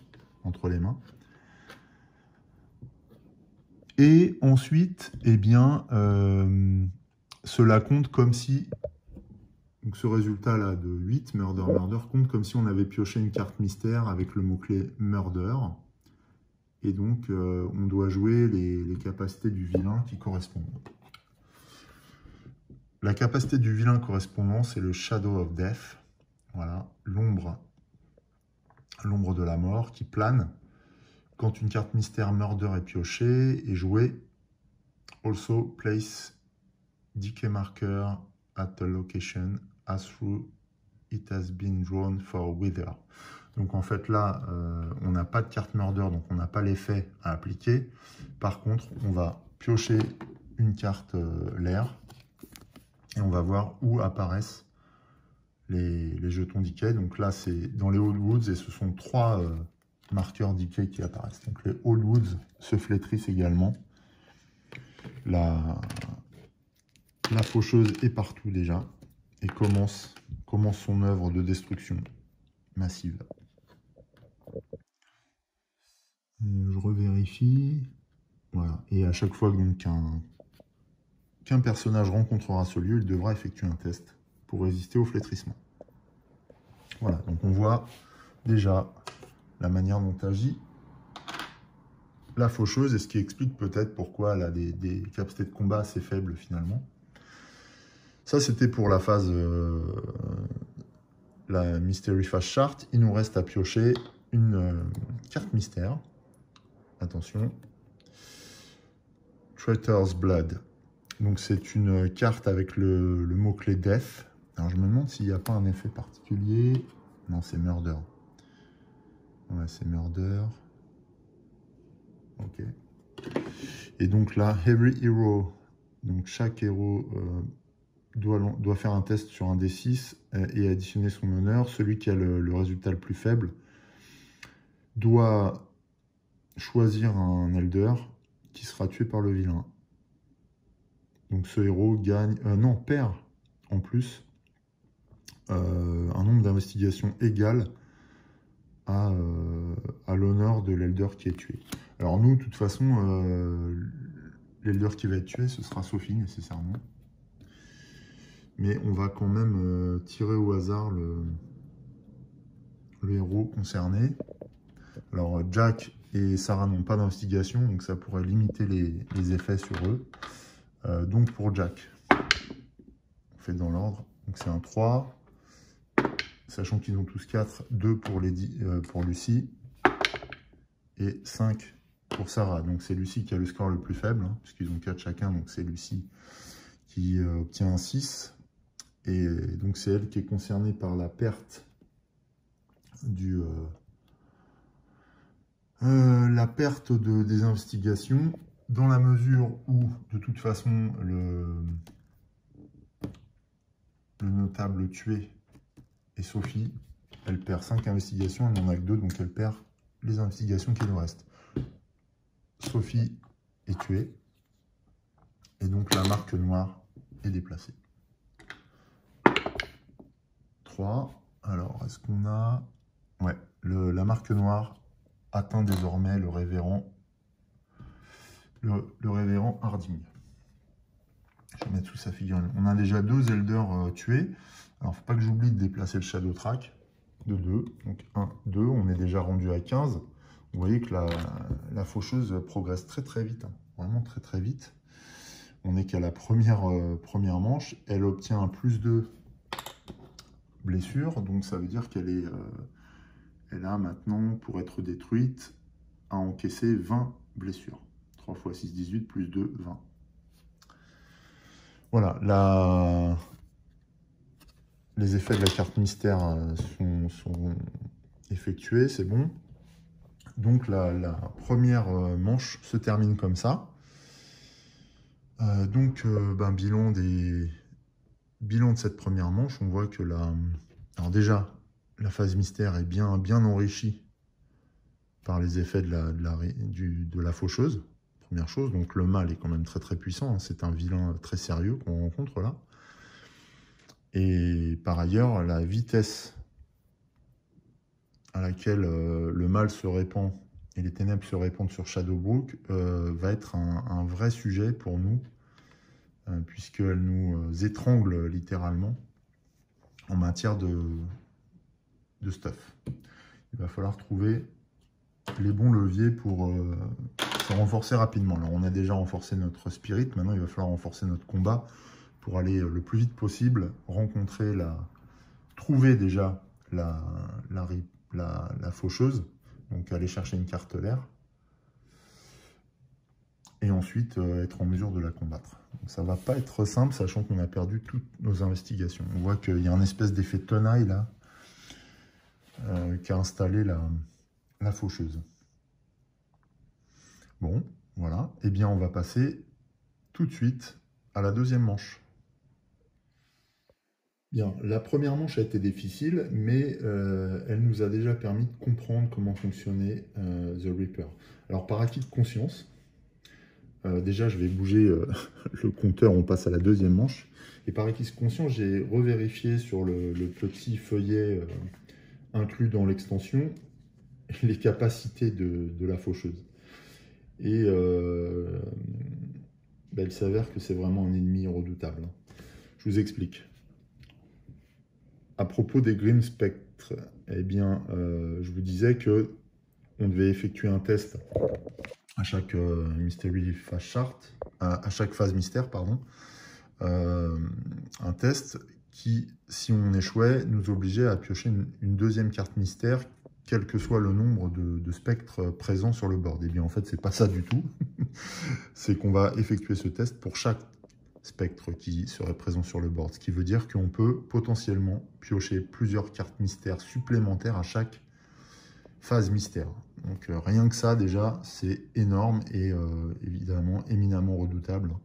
entre les mains. Et ensuite, eh bien, cela compte comme si... Donc ce résultat-là de 8, murder, compte comme si on avait pioché une carte mystère avec le mot-clé murder. Et donc, on doit jouer les capacités du vilain qui correspondent. La capacité du vilain correspondant, c'est le Shadow of Death. Voilà, l'ombre de la mort qui plane quand une carte mystère murder est piochée et jouée. Also place decay marker at a location as through it has been drawn for wither. Donc en fait là, on n'a pas de carte murder, donc on n'a pas l'effet à appliquer. Par contre, on va piocher une carte l'air et on va voir où apparaissent les jetons decay. Donc là, c'est dans les Old Woods et ce sont 3 marqueurs decay qui apparaissent. Donc les Old Woods se flétrissent également. la faucheuse est partout déjà et commence son œuvre de destruction massive. Je revérifie. Voilà. Et à chaque fois qu'un personnage rencontrera ce lieu, il devra effectuer un test pour résister au flétrissement. Voilà, donc on voit déjà la manière dont agit la faucheuse et ce qui explique peut-être pourquoi elle a des capacités de combat assez faibles finalement. Ça, c'était pour la phase, la Mystery Phase Chart. Il nous reste à piocher une carte mystère. Attention. Traitor's Blood. Donc c'est une carte avec le mot-clé Death. Alors je me demande s'il n'y a pas un effet particulier. Non, c'est Murder. Ouais, c'est Murder. Ok. Et donc là, Every Hero. Donc chaque héros doit faire un test sur un D6 et additionner son honneur. Celui qui a le résultat le plus faible doit choisir un Elder qui sera tué par le vilain. Donc ce héros gagne, perd en plus un nombre d'investigations égal à l'honneur de l'Elder qui est tué. Alors nous, de toute façon, l'Elder qui va être tué, ce sera Sophie nécessairement. Mais on va quand même tirer au hasard le héros concerné. Alors Jack et Sarah n'ont pas d'investigation, donc ça pourrait limiter les effets sur eux. Donc pour Jack, on fait dans l'ordre. Donc c'est un 3, sachant qu'ils ont tous 4, 2 pour Lucie et 5 pour Sarah. Donc c'est Lucie qui a le score le plus faible, hein, puisqu'ils ont 4 chacun, donc c'est Lucie qui obtient un 6. Et donc c'est elle qui est concernée par la perte des investigations, dans la mesure où, de toute façon, le notable tué est Sophie. Elle perd 5 investigations, elle n'en a que 2, donc elle perd les investigations qui nous restent. Sophie est tuée, et donc la marque noire est déplacée. 3. Alors, est-ce qu'on a... Ouais, la marque noire atteint désormais le révérend Harding. Je vais mettre sous sa figure. On a déjà 2 Elders tués. Alors, faut pas que j'oublie de déplacer le Shadow Track de 2. Donc 1, 2, on est déjà rendu à 15. Vous voyez que la faucheuse progresse très très vite. Hein. Vraiment très très vite. On est qu'à la première manche. Elle obtient un +2 blessure. Donc ça veut dire qu'elle est... elle a maintenant, pour être détruite, à encaisser 20 blessures. 3 x 6, 18, plus 2, 20. Voilà, les effets de la carte mystère sont effectués, c'est bon. Donc la première manche se termine comme ça. Bilan de cette première manche, on voit que alors déjà, la phase mystère est bien enrichie par les effets de la faucheuse, première chose. Donc le mal est quand même très très puissant, hein. C'est un vilain très sérieux qu'on rencontre là. Et par ailleurs, la vitesse à laquelle le mal se répand et les ténèbres se répandent sur Shadowbrook va être un vrai sujet pour nous, puisqu'elle nous étrangle littéralement en matière de stuff. Il va falloir trouver les bons leviers pour se renforcer rapidement. Alors on a déjà renforcé notre spirit, maintenant il va falloir renforcer notre combat pour aller le plus vite possible, trouver déjà la faucheuse, donc aller chercher une carte l'air, et ensuite être en mesure de la combattre. Donc, ça va pas être simple, sachant qu'on a perdu toutes nos investigations. On voit qu'il y a un espèce d'effet tenaille là, qui a installé la faucheuse. Bon, voilà. Eh bien, on va passer tout de suite à la deuxième manche. Bien, la première manche a été difficile, mais elle nous a déjà permis de comprendre comment fonctionnait The Reaper. Alors, par acquis de conscience, déjà, je vais bouger le compteur, on passe à la deuxième manche. Et par acquis conscient, j'ai revérifié sur le petit feuillet inclus dans l'extension les capacités de la faucheuse. Et ben, il s'avère que c'est vraiment un ennemi redoutable. Je vous explique. À propos des Grim Spectre, eh bien, je vous disais que on devait effectuer un test à chaque Mystery Phase Chart, à chaque phase mystère, pardon. Un test qui, si on échouait, nous obligeait à piocher une deuxième carte mystère, quel que soit le nombre de spectres présents sur le board. Et bien en fait, c'est pas ça du tout. C'est qu'on va effectuer ce test pour chaque spectre qui serait présent sur le board. Ce qui veut dire qu'on peut potentiellement piocher plusieurs cartes mystères supplémentaires à chaque phase mystère. Donc rien que ça, déjà, c'est énorme et évidemment éminemment redoutable.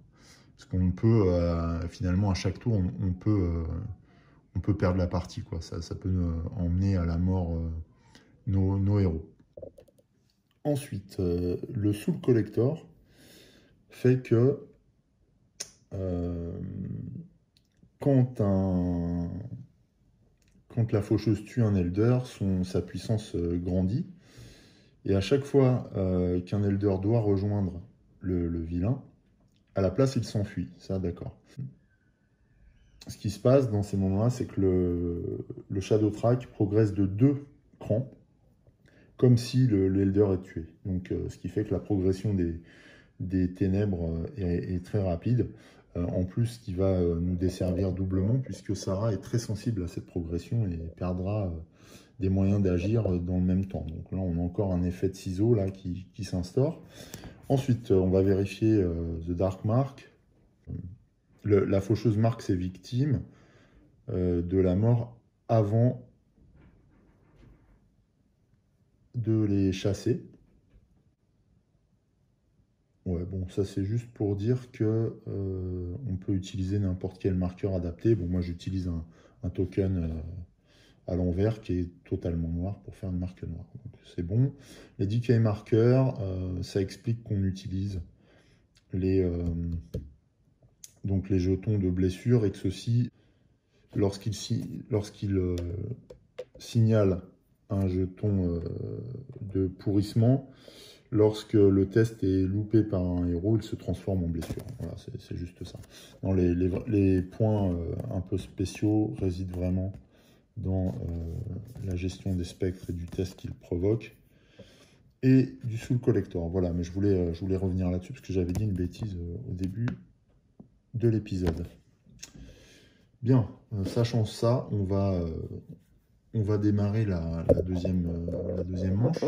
Parce qu'on peut, finalement, à chaque tour, on peut perdre la partie, quoi. Ça peut emmener à la mort nos héros. Ensuite, le Soul Collector fait que quand la faucheuse tue un Elder, sa puissance grandit. Et à chaque fois qu'un Elder doit rejoindre le vilain, à la place, il s'enfuit. Ça, d'accord. Ce qui se passe dans ces moments-là, c'est que le Shadow Track progresse de 2 crans, comme si l'Elder est tué. Donc, ce qui fait que la progression des ténèbres est très rapide. En plus, ce qui va nous desservir doublement, puisque Sarah est très sensible à cette progression et perdra des moyens d'agir dans le même temps. Donc là, on a encore un effet de ciseau là, qui s'instaure. Ensuite, on va vérifier The Dark Mark. La faucheuse marque ses victimes de la mort avant de les chasser. Ouais, bon, ça c'est juste pour dire que on peut utiliser n'importe quel marqueur adapté. Bon, moi j'utilise un token à l'envers qui est totalement noir pour faire une marque noire. Donc c'est bon. Les decay marqueurs, ça explique qu'on utilise donc les jetons de blessure et que ceux-ci, lorsqu'ils signalent un jeton de pourrissement, lorsque le test est loupé par un héros, il se transforme en blessure. Voilà, c'est juste ça. Non, les points un peu spéciaux résident vraiment dans la gestion des spectres et du test qu'ils provoquent. Et du Soul Collector. Voilà, mais je voulais revenir là-dessus parce que j'avais dit une bêtise au début de l'épisode. Bien, sachant ça, on va démarrer la deuxième manche.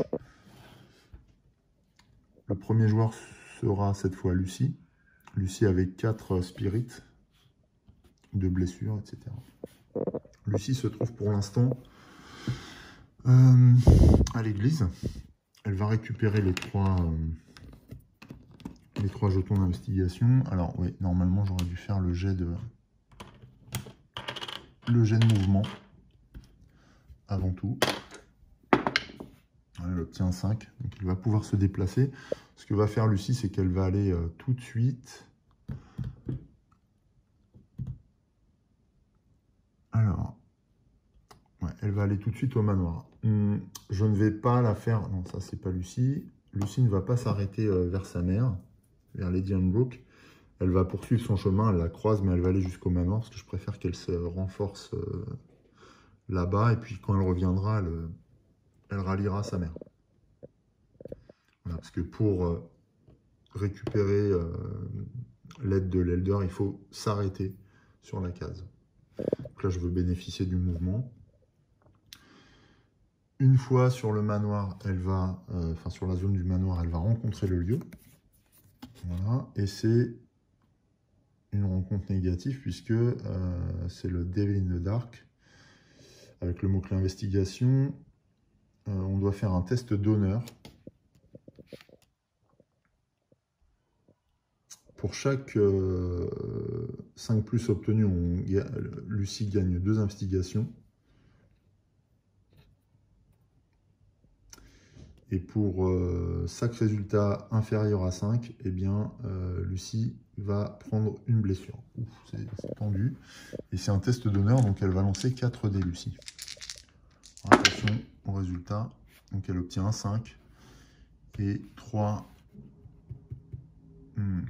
Le premier joueur sera cette fois Lucie. Lucie avec 4 spirits de blessures, etc. Lucie se trouve pour l'instant à l'église. Elle va récupérer les 3 jetons d'investigation. Alors oui, normalement j'aurais dû faire le jet de mouvement avant tout. Elle obtient 5, donc il va pouvoir se déplacer. Ce que va faire Lucie, c'est qu'elle va aller tout de suite. Alors, ouais, elle va aller tout de suite au manoir. Je ne vais pas la faire... Non, ça, c'est pas Lucie. Lucie ne va pas s'arrêter vers sa mère, vers Lady Anne-Brooke. Elle va poursuivre son chemin, elle la croise, mais elle va aller jusqu'au manoir, parce que je préfère qu'elle se renforce là-bas. Et puis, quand elle reviendra, elle ralliera sa mère. Voilà, parce que pour récupérer l'aide de l'Elder, il faut s'arrêter sur la case. Donc là, je veux bénéficier du mouvement. Une fois sur le manoir, elle va, sur la zone du manoir, elle va rencontrer le lieu. Voilà, et c'est une rencontre négative puisque c'est le Devil in the Dark. Avec le mot-clé investigation, on doit faire un test d'honneur. Pour chaque 5+ obtenu, Lucie gagne 2 investigations. Et pour chaque résultat inférieur à 5, eh bien, Lucie va prendre une blessure. C'est tendu. Et c'est un test d'honneur, donc elle va lancer 4 dés, Lucie. Attention au résultat. Donc elle obtient un 5 et 3.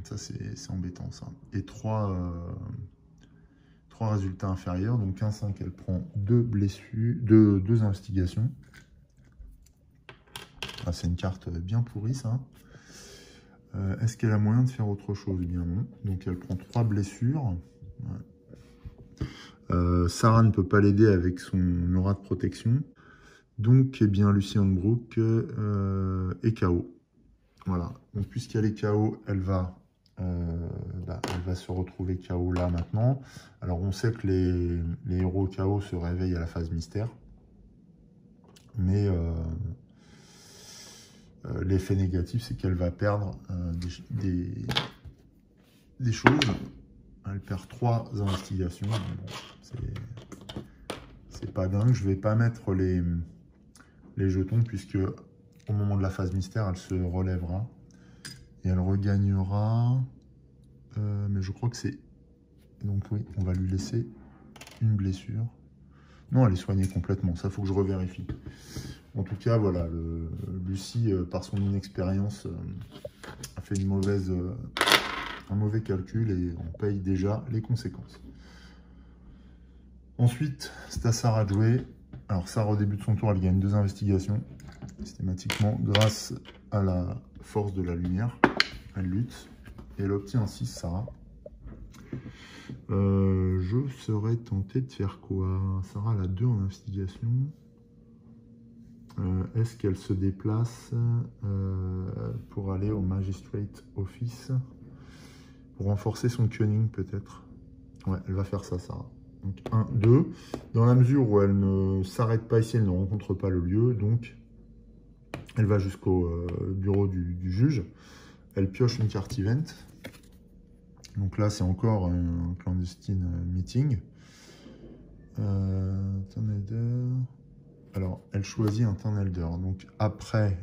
Ça, c'est embêtant, ça. Et 3 résultats inférieurs. Donc un 5, elle prend 2 blessures, 2 investigations. Ah, c'est une carte bien pourrie, ça. Est-ce qu'elle a moyen de faire autre chose? Eh bien non. Donc elle prend 3 blessures. Ouais. Sarah ne peut pas l'aider avec son aura de protection. Donc, eh bien, Lucy Hanbrook est KO. Voilà. Donc, puisqu'elle est KO, elle va se retrouver KO là maintenant. Alors, on sait que les héros KO se réveillent à la phase mystère. Mais l'effet négatif, c'est qu'elle va perdre des choses. Elle perd 3 investigations. Bon, c'est pas dingue. Je vais pas mettre les jetons, puisque au moment de la phase mystère, elle se relèvera. Et elle regagnera. Mais je crois que c'est... Donc oui, on va lui laisser une blessure. Non, elle est soignée complètement. Ça, faut que je revérifie. En tout cas, voilà, Lucie, par son inexpérience, a fait un mauvais calcul et on paye déjà les conséquences. Ensuite, c'est à Sarah de jouer. Alors, Sarah, au début de son tour, elle gagne 2 investigations, systématiquement, grâce à la force de la lumière. Elle lutte et elle obtient un 6, Sarah. Je serais tenté de faire quoi? Sarah, elle a 2 en investigation. Est-ce qu'elle se déplace pour aller au Magistrate Office? Pour renforcer son cunning, peut-être? Ouais, elle va faire ça, Sarah. Donc 1, 2. Dans la mesure où elle ne s'arrête pas ici, elle ne rencontre pas le lieu. Donc, elle va jusqu'au bureau du juge. Elle pioche une carte event. Donc là, c'est encore un clandestine meeting. Alors, elle choisit un Turn Elder. Donc après...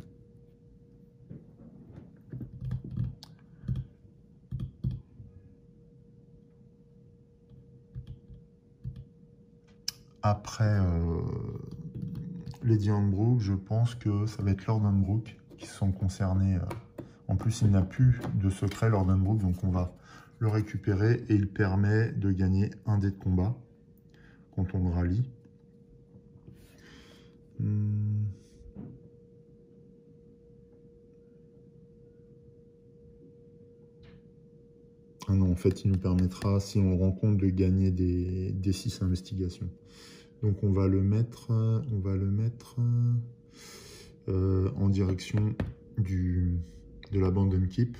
Lady Hanbrook, je pense que ça va être Lord Hanbrook qui sont concernés. En plus, il n'a plus de secret, Lord Hanbrook, donc on va le récupérer et il permet de gagner un dé de combat quand on le rallie. Ah non, en fait, il nous permettra, si on le rencontre, de gagner des 6 investigations. Donc on va le mettre en direction de l'Abandon Keep.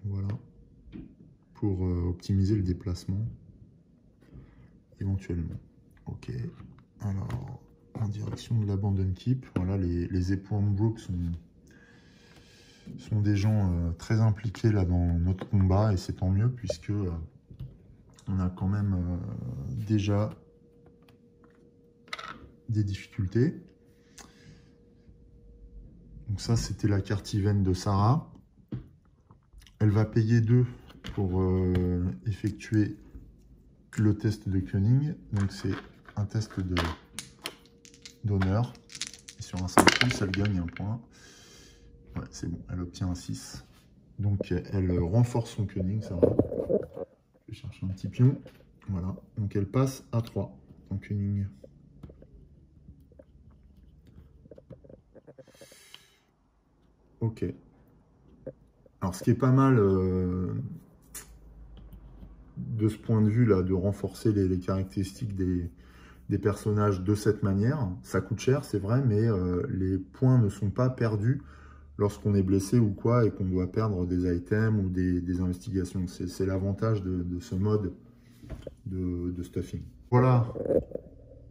Voilà. Pour optimiser le déplacement, éventuellement. Ok. Alors, en direction de l'Abandon Keep. Voilà, les époux Hanbrook sont des gens très impliqués là dans notre combat, et c'est tant mieux, puisque on a quand même déjà des difficultés. Donc ça, c'était la carte event de Sarah. Elle va payer 2 pour effectuer le test de cunning. Donc c'est un test d'honneur. Et sur un 5+, elle gagne un point. Ouais, c'est bon, elle obtient un 6. Donc elle renforce son cunning, Sarah. Je vais chercher un petit pion. Voilà, donc elle passe à 3 en cunning. Ok. Alors, ce qui est pas mal de ce point de vue-là, de renforcer les caractéristiques des personnages de cette manière, ça coûte cher, c'est vrai, mais les points ne sont pas perdus lorsqu'on est blessé ou quoi, et qu'on doit perdre des items ou des investigations. C'est l'avantage de ce mode de stuffing. Voilà.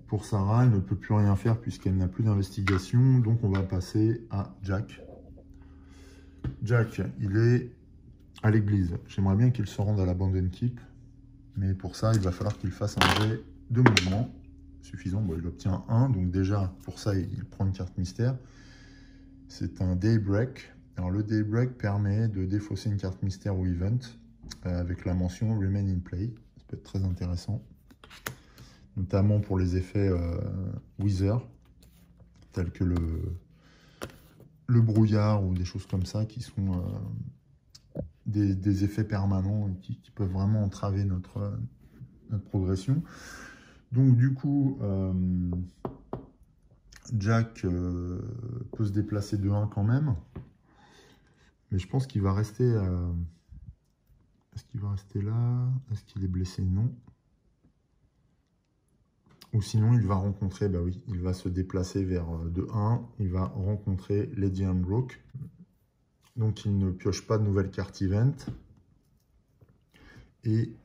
Pour Sarah, elle ne peut plus rien faire puisqu'elle n'a plus d'investigation, donc on va passer à Jack. Jack, il est à l'église. J'aimerais bien qu'il se rende à l'Abandon Keep, mais pour ça, il va falloir qu'il fasse un jet de mouvement. suffisant. Bon, il obtient 1, donc déjà, pour ça, il prend une carte mystère. C'est un Daybreak. Alors, le Daybreak permet de défausser une carte mystère ou event avec la mention Remain in Play. Ça peut être très intéressant, notamment pour les effets Wither, tels que le brouillard ou des choses comme ça, qui sont des effets permanents et qui peuvent vraiment entraver notre progression. Donc du coup, Jack peut se déplacer de 1 quand même, mais je pense qu'il va rester... Est-ce qu'il va rester là? Est-ce qu'il est blessé? Non. Ou sinon, il va rencontrer, bah oui, il va se déplacer vers de 1, il va rencontrer Lady Hembrooke. Donc il ne pioche pas de nouvelle carte event. Et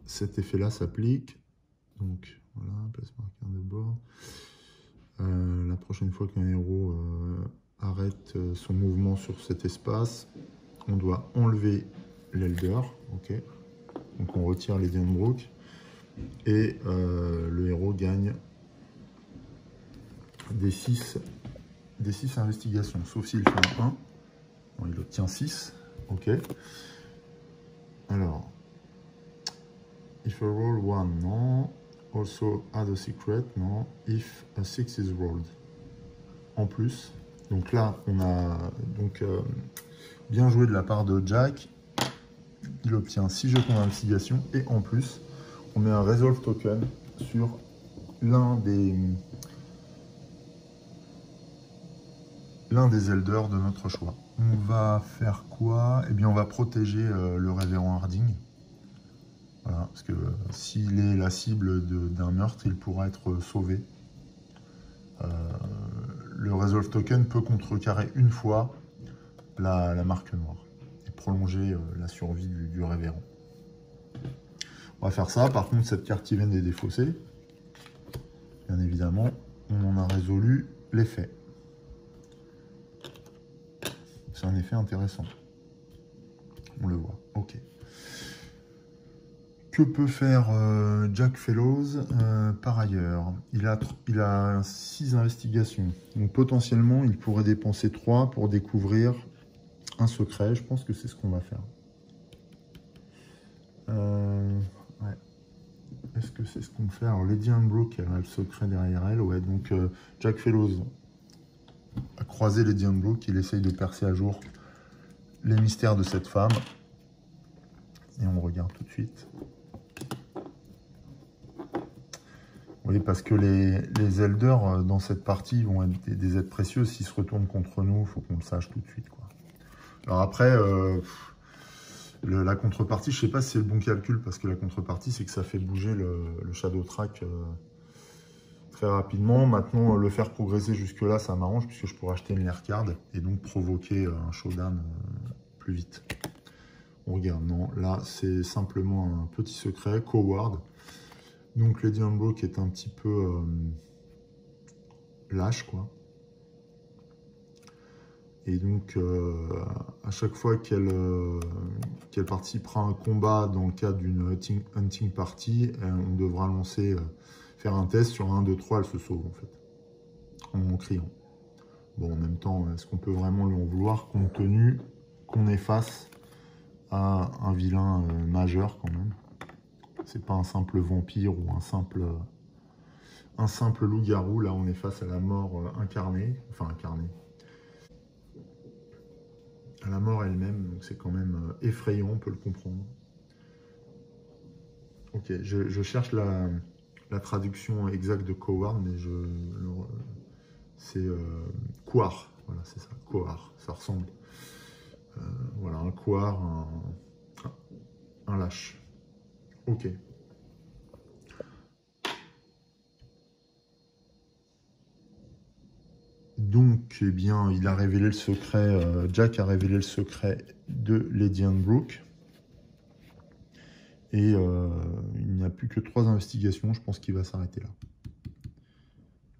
cet effet-là s'applique. Donc voilà, place marqueur de board. La prochaine fois qu'un héros arrête son mouvement sur cet espace, on doit enlever l'Elder. Ok. Donc on retire Lady Hembrooke. Et le héros gagne des 6 investigations, sauf s'il fait un 1. Bon, il obtient 6. Ok. Alors, if a roll 1, non. Also add a secret, non. If a 6 is rolled. En plus. Donc là, on a donc bien joué de la part de Jack. Il obtient 6 jetons d'investigation. Et en plus, on met un Resolve Token sur l'un des elders de notre choix. On va faire quoi? Eh bien, on va protéger le révérend Harding. Voilà, parce que s'il est la cible d'un meurtre, il pourra être sauvé. Le Resolve Token peut contrecarrer une fois la marque noire et prolonger la survie du révérend. On va faire ça. Par contre, cette carte event est défaussée. Bien évidemment, on en a résolu l'effet. C'est un effet intéressant. On le voit. Ok. Que peut faire Jack Fellows par ailleurs? Il a 6 investigations. Donc potentiellement, il pourrait dépenser 3 pour découvrir un secret. Je pense que c'est ce qu'on va faire. Ouais. Est-ce que c'est ce qu'on fait? Alors, Lady Hembrooke, elle a le secret derrière elle. Ouais, donc Jack Fellows a croisé Lady Hembrooke. Il essaye de percer à jour les mystères de cette femme. Et on regarde tout de suite. Oui, parce que les elders dans cette partie vont être des aides précieuses. S'ils se retournent contre nous, il faut qu'on le sache tout de suite, quoi. Alors après, la contrepartie, je ne sais pas si c'est le bon calcul, parce que la contrepartie, c'est que ça fait bouger le Shadow Track très rapidement. Maintenant, le faire progresser jusque-là, ça m'arrange, puisque je pourrais acheter une Lair Card et donc provoquer un showdown plus vite. On regarde, non, là, c'est simplement un petit secret, Coward. Donc Lady Hembrooke est un petit peu lâche, quoi. Et donc, à chaque fois qu'elle participera à un combat dans le cadre d'une hunting party, on devra lancer, faire un test sur 1, 2, 3, elle se sauve, en fait, en criant. Bon, en même temps, est-ce qu'on peut vraiment lui en vouloir, compte tenu qu'on est face à un vilain majeur, quand même? C'est pas un simple vampire ou un simple loup-garou. Là, on est face à la mort incarnée. Enfin, incarnée. À la mort elle-même. Donc, c'est quand même effrayant, on peut le comprendre. Ok, je cherche la traduction exacte de Coward, mais c'est Couard. Voilà, c'est ça. Couard, ça ressemble. Voilà, un Couard, un lâche. Ok. Donc, eh bien, il a révélé le secret, Jack a révélé le secret de Lady Hembrooke. Et il n'y a plus que 3 investigations, je pense qu'il va s'arrêter là.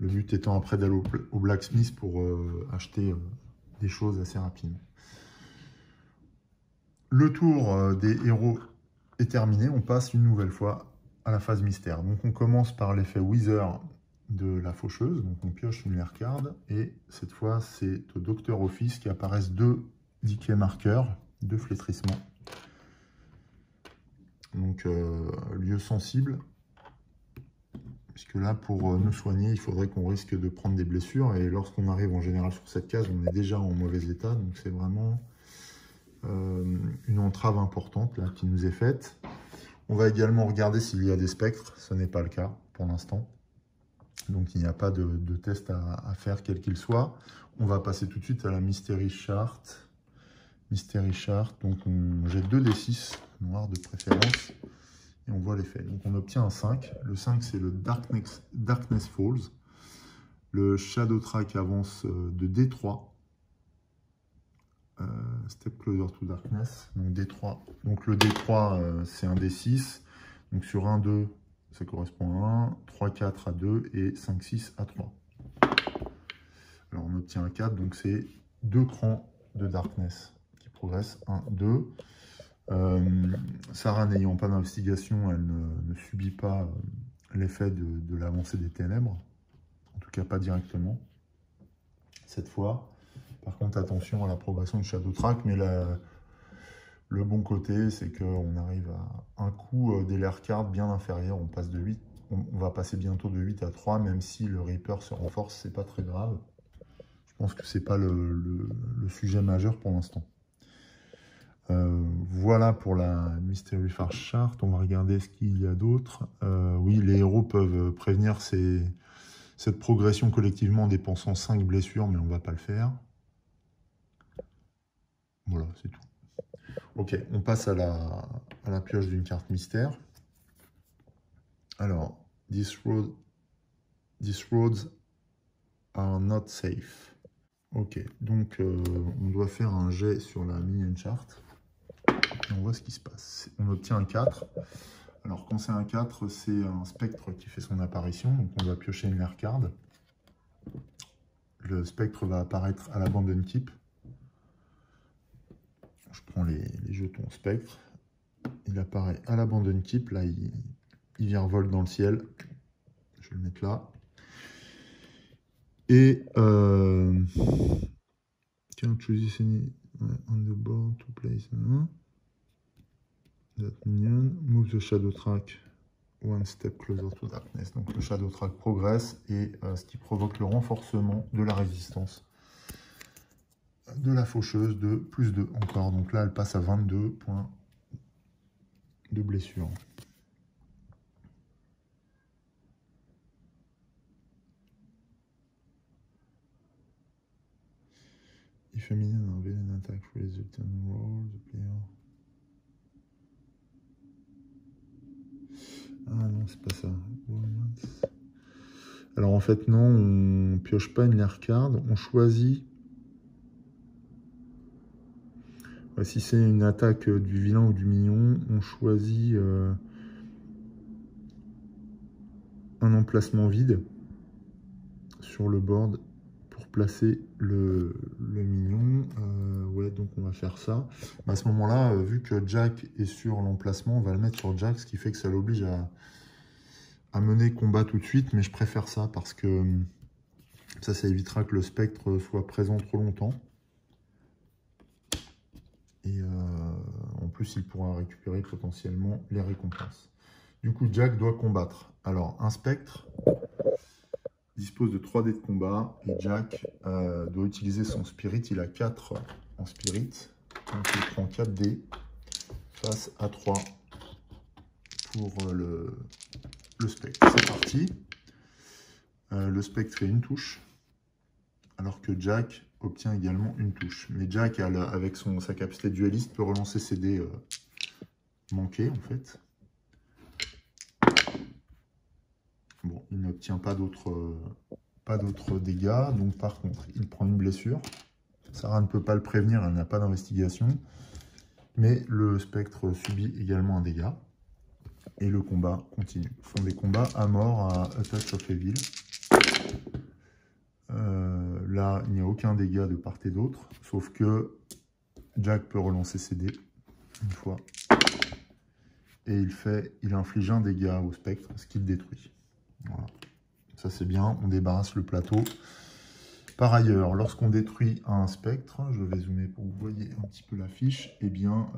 Le but étant après d'aller au Blacksmith pour acheter des choses assez rapidement. Le tour des héros est terminé, on passe une nouvelle fois à la phase mystère. Donc on commence par l'effet Wither de la faucheuse. Donc on pioche une lair card et cette fois c'est au Docteur Office qui apparaissent 2 decay marqueurs, 2 flétrissements. Donc lieu sensible, puisque là pour nous soigner il faudrait qu'on risque de prendre des blessures et lorsqu'on arrive en général sur cette case on est déjà en mauvais état, donc c'est vraiment une entrave importante là qui nous est faite. On va également regarder s'il y a des spectres, ce n'est pas le cas pour l'instant. Donc il n'y a pas de test à faire quel qu'il soit. On va passer tout de suite à la Mystery Chart. Mystery Chart, donc on jette 2d6, noir de préférence, et on voit l'effet. Donc on obtient un 5. Le 5 c'est le Darkness Falls. Le Shadow Track avance de D3. Step Closer to Darkness, donc D3. Donc le D3 c'est un D6. Donc sur 1, 2, ça correspond à 1, 3, 4 à 2 et 5, 6 à 3. Alors on obtient un 4, donc c'est 2 crans de Darkness qui progressent. 1, 2. Sarah n'ayant pas d'investigation, elle ne subit pas l'effet de l'avancée des ténèbres. En tout cas pas directement. Cette fois. Par contre, attention à la progression du Shadow Track, mais le bon côté, c'est qu'on arrive à un coup des lair cards bien inférieur. On passe de 8, on va passer bientôt de 8 à 3, même si le Reaper se renforce, c'est pas très grave. Je pense que c'est pas le sujet majeur pour l'instant. Voilà pour la Mystery Far Chart. On va regarder ce qu'il y a d'autre. Oui, les héros peuvent prévenir cette progression collectivement en dépensant 5 blessures, mais on va pas le faire. Voilà, c'est tout. Ok, on passe à la pioche d'une carte mystère. Alors, these roads are not safe. Ok, donc on doit faire un jet sur la minion chart. Et on voit ce qui se passe. On obtient un 4. Alors, quand c'est un 4, c'est un spectre qui fait son apparition. Donc, on doit piocher une lair card. Le spectre va apparaître à l'abandon type. Je prends les jetons spectre. Il apparaît à l'abandon type. Là, il virevolte dans le ciel. Je vais le mettre là. Et can't choose any on the board to place that minion. Move the shadow track one step closer to darkness. Donc le shadow track progresse et ce qui provoque le renforcement de la résistance de la faucheuse de plus 2 encore. Donc là, elle passe à 22 points de blessure. If a minion or villain attack with the turn roll, the player... Ah non, c'est pas ça. Alors en fait, non, on pioche pas une lair card, on choisit... Si c'est une attaque du vilain ou du minion, on choisit un emplacement vide sur le board pour placer le minion. Ouais, donc on va faire ça. Mais à ce moment-là, vu que Jack est sur l'emplacement, on va le mettre sur Jack, ce qui fait que ça l'oblige à mener combat tout de suite. Mais je préfère ça parce que ça évitera que le spectre soit présent trop longtemps. Et en plus, il pourra récupérer potentiellement les récompenses. Du coup, Jack doit combattre. Alors, un spectre dispose de 3 dés de combat. Et Jack doit utiliser son spirit. Il a 4 en spirit. Donc, il prend 4 dés face à 3 pour le spectre. C'est parti. Le spectre fait une touche. Alors que Jack obtient également une touche. Mais Jack, avec sa capacité dueliste, peut relancer ses dés manqués, en fait. Bon, il n'obtient pas d'autres dégâts. Donc, par contre, il prend une blessure. Sarah ne peut pas le prévenir, elle n'a pas d'investigation. Mais le spectre subit également un dégât. Et le combat continue. Ce sont des combats à mort à A Touch of Evil. Là, il n'y a aucun dégât de part et d'autre, sauf que Jack peut relancer ses dés une fois. et il inflige un dégât au spectre, ce qui le détruit. Voilà. Ça c'est bien, on débarrasse le plateau. Par ailleurs, lorsqu'on détruit un spectre, je vais zoomer pour que vous voyez un petit peu la fiche, eh bien,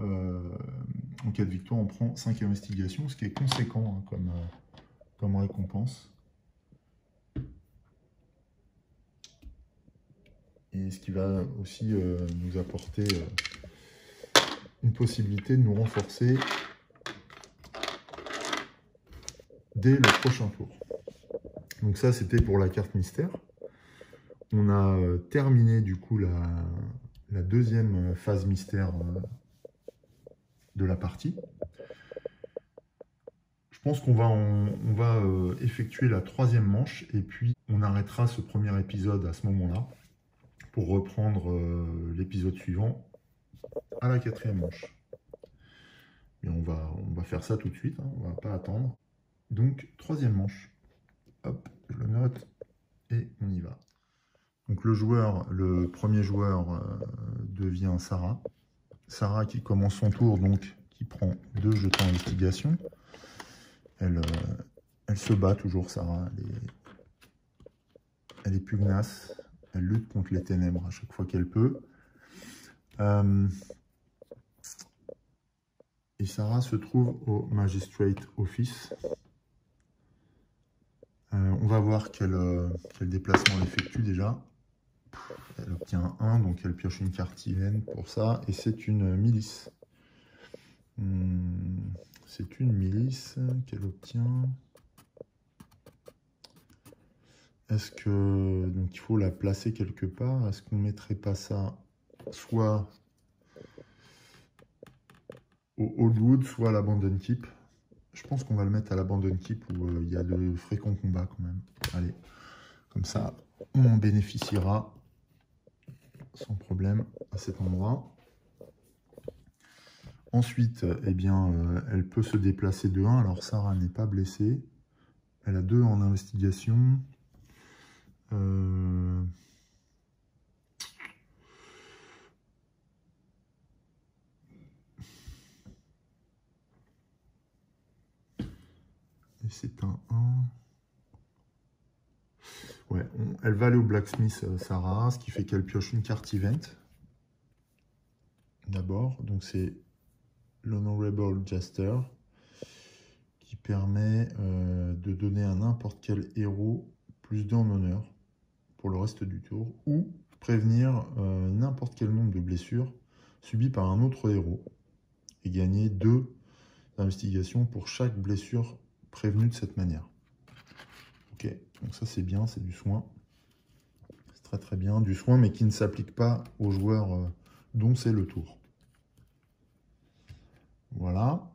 en cas de victoire, on prend 5 investigations, ce qui est conséquent hein, comme récompense. Et ce qui va aussi nous apporter une possibilité de nous renforcer dès le prochain tour. Donc ça, c'était pour la carte mystère. On a terminé du coup la deuxième phase mystère de la partie. Je pense qu'on va effectuer la troisième manche et puis on arrêtera ce premier épisode à ce moment-là pour reprendre l'épisode suivant à la quatrième manche. Mais on va faire ça tout de suite, hein, on ne va pas attendre. Donc, troisième manche. Hop, je le note et on y va. Donc le premier joueur devient Sarah. Sarah qui commence son tour, donc qui prend 2 jetons d'investigation. Elle se bat toujours, Sarah. Elle est pugnace. Elle lutte contre les ténèbres à chaque fois qu'elle peut. Et Sarah se trouve au Magistrate Office. On va voir quel déplacement elle effectue déjà. Elle obtient 1, donc elle pioche une carte event pour ça. Et c'est une milice. C'est une milice qu'elle obtient. Est-ce que... Donc il faut la placer quelque part. Est-ce qu'on ne mettrait pas ça soit au Oldwood, soit à l'Abandon Keep? Je pense qu'on va le mettre à l'Abandon Keep où il y a de fréquents combats quand même. Allez, comme ça, on en bénéficiera sans problème à cet endroit. Ensuite, eh bien, elle peut se déplacer de 1. Alors Sarah n'est pas blessée. Elle a 2 en investigation. Et c'est un 1. Ouais, elle va aller au Blacksmith, Sarah, ce qui fait qu'elle pioche une carte event. D'abord, donc c'est l'Honorable Jester, qui permet de donner à n'importe quel héros plus 2 en honneur pour le reste du tour, ou prévenir n'importe quel nombre de blessures subies par un autre héros, et gagner 2 investigations pour chaque blessure prévenue de cette manière. Ok, donc ça c'est bien, c'est du soin. C'est très très bien, du soin, mais qui ne s'applique pas aux joueurs dont c'est le tour. Voilà.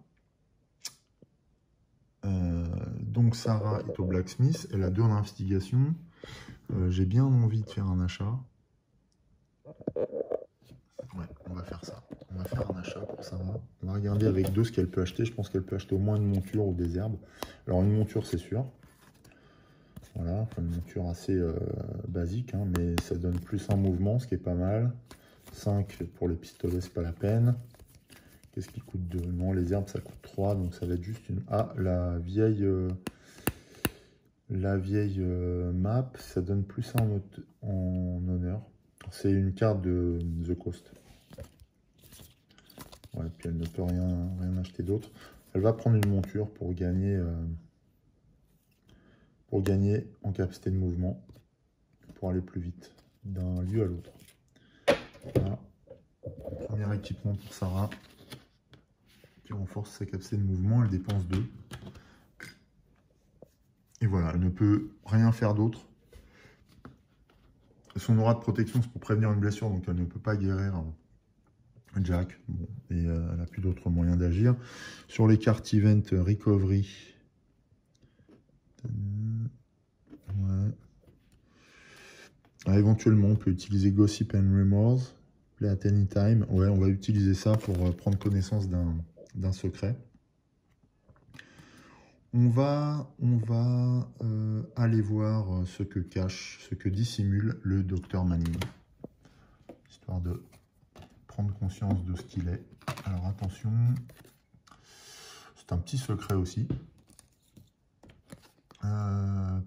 Donc Sarah est au Blacksmith, elle a 2 en investigation. J'ai bien envie de faire un achat. Ouais, on va faire ça. On va faire un achat pour Sarah. On va regarder avec 2 ce qu'elle peut acheter. Je pense qu'elle peut acheter au moins une monture ou des herbes. Alors une monture c'est sûr. Voilà, enfin, une monture assez basique, hein, mais ça donne plus un mouvement, ce qui est pas mal. 5 pour les pistolets, c'est pas la peine. Qu'est-ce qui coûte 2? Non, les herbes, ça coûte 3, donc ça va être juste une... Ah, la vieille map, ça donne plus un en honneur. C'est une carte de The Coast. Ouais, puis elle ne peut rien acheter d'autre. Elle va prendre une monture pour gagner en capacité de mouvement, pour aller plus vite d'un lieu à l'autre. Voilà. Premier équipement pour Sarah, qui renforce sa capacité de mouvement. Elle dépense 2. Et voilà, elle ne peut rien faire d'autre. Son aura de protection, c'est pour prévenir une blessure, donc elle ne peut pas guérir Jack. Bon, et elle n'a plus d'autres moyens d'agir. Sur les cartes Event Recovery, ouais. Ah, éventuellement, on peut utiliser Gossip and Remorse, Play at any time. Ouais, on va utiliser ça pour prendre connaissance d'un secret. On va aller voir ce que cache, ce que dissimule le docteur Manning, histoire de prendre conscience de ce qu'il est. Alors attention, C'est un petit secret aussi.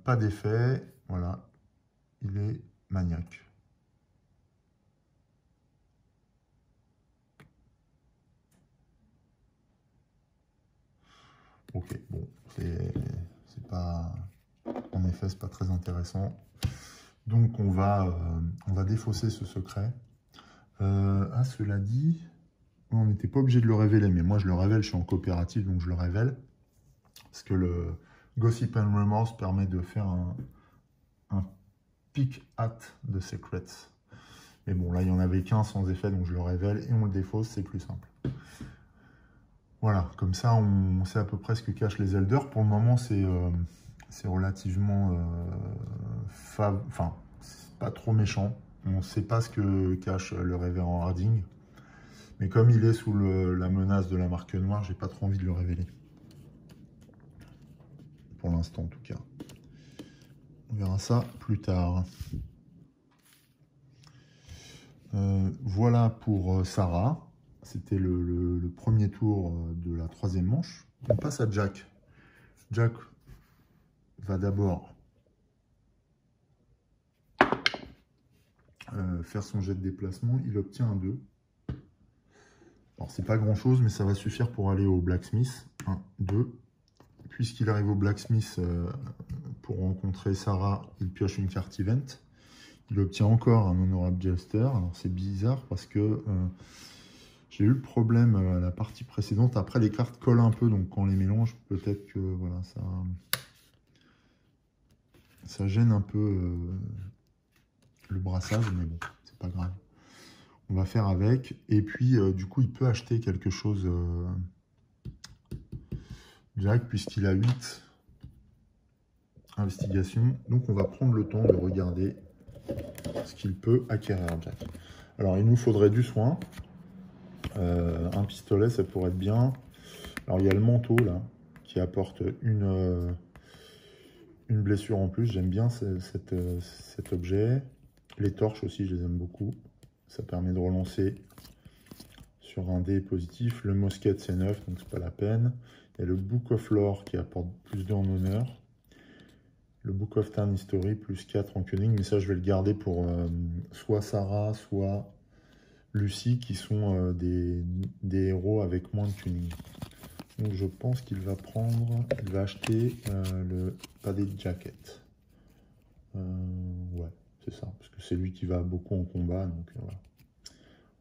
Pas d'effet, voilà, il est maniaque. Ok, bon, c'est pas, en effet, c'est pas très intéressant. Donc on va défausser ce secret. Ah, cela dit, on n'était pas obligé de le révéler, mais moi je le révèle, je suis en coopérative, donc je le révèle. Parce que le Gossip and Remorse permet de faire un peek at the secrets. Mais bon, là il n'y en avait qu'un sans effet, donc je le révèle et on le défausse, c'est plus simple. Voilà, comme ça on sait à peu près ce que cachent les Elders. Pour le moment, c'est relativement enfin, c'est pas trop méchant. On ne sait pas ce que cache le révérend Harding. Mais comme il est sous la menace de la marque noire, j'ai pas trop envie de le révéler. Pour l'instant, en tout cas. On verra ça plus tard. Voilà pour Sarah. C'était le premier tour de la troisième manche. On passe à Jack. Jack va d'abord faire son jet de déplacement. Il obtient un 2. Alors, c'est pas grand-chose, mais ça va suffire pour aller au Blacksmith. 1, 2. Puisqu'il arrive au Blacksmith pour rencontrer Sarah, il pioche une carte Event. Il obtient encore un Honorable Jester. Alors, c'est bizarre parce que j'ai eu le problème à la partie précédente. Après, les cartes collent un peu, donc quand on les mélange, peut-être que voilà, ça gêne un peu le brassage, mais bon, c'est pas grave. On va faire avec. Et puis, du coup, il peut acheter quelque chose, Jack, puisqu'il a 8 investigations. Donc, on va prendre le temps de regarder ce qu'il peut acquérir, Jack. Alors, il nous faudrait du soin. Un pistolet, ça pourrait être bien. Alors, il y a le manteau, là, qui apporte une blessure en plus. J'aime bien cet objet. Les torches aussi, je les aime beaucoup. Ça permet de relancer sur un dé positif. Le mosquet, c'est 9, donc c'est pas la peine. Il y a le Book of Lore qui apporte plus 2 en honneur. Le Book of Town History, plus 4 en cunning. Mais ça, je vais le garder pour soit Sarah, soit Lucie, qui sont des héros avec moins de cunning. Donc je pense qu'il va acheter le Padded Jacket. Ouais, c'est ça, parce que c'est lui qui va beaucoup en combat, donc voilà.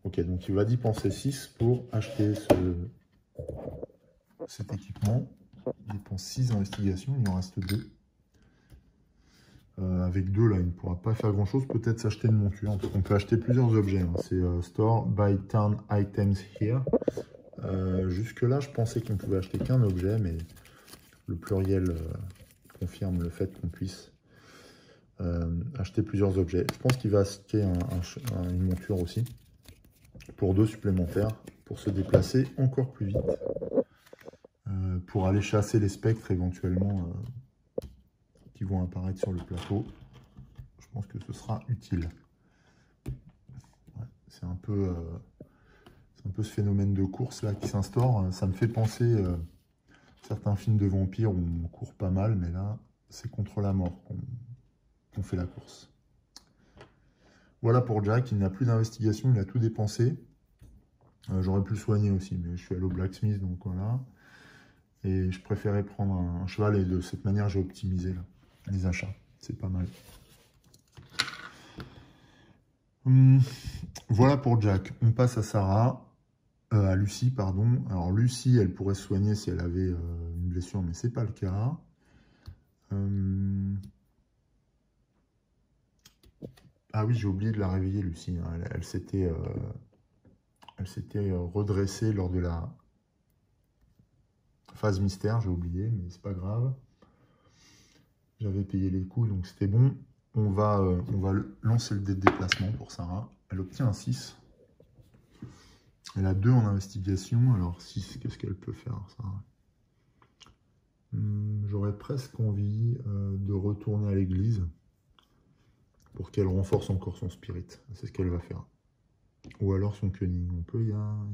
Ok, donc il va dépenser 6 pour acheter cet équipement. Il dépense 6 investigations, il en reste 2. Avec 2, là, il ne pourra pas faire grand-chose. Peut-être s'acheter une monture. En tout cas, on peut acheter plusieurs objets. Hein. C'est Store, Buy Town Items Here. Jusque-là, je pensais qu'on pouvait acheter qu'un objet, mais le pluriel confirme le fait qu'on puisse acheter plusieurs objets. Je pense qu'il va acheter une monture aussi, pour 2 supplémentaires, pour se déplacer encore plus vite, pour aller chasser les spectres éventuellement qui vont apparaître sur le plateau. Je pense que ce sera utile. Ouais, c'est un peu ce phénomène de course là qui s'instaure. Ça me fait penser certains films de vampires où on court pas mal, mais là c'est contre la mort qu'on fait la course. Voilà pour Jack, il n'a plus d'investigation, il a tout dépensé. J'aurais pu le soigner aussi, mais je suis allé au Blacksmith, donc voilà. Et je préférais prendre un cheval, et de cette manière j'ai optimisé là, les achats. C'est pas mal. Voilà pour Jack. On passe à Sarah. À Lucie, pardon. Alors Lucie, elle pourrait se soigner si elle avait une blessure, mais c'est pas le cas. Ah oui, j'ai oublié de la réveiller, Lucie. Hein. Elle s'était redressée lors de la phase mystère, j'ai oublié, mais c'est pas grave. J'avais payé les coups, donc c'était bon. On va lancer le dé de déplacement pour Sarah. Elle obtient un 6. Elle a 2 en investigation. Alors 6, qu'est-ce qu'elle peut faire, Sarah? J'aurais presque envie de retourner à l'église pour qu'elle renforce encore son spirit. C'est ce qu'elle va faire. Ou alors son cunning. On peut y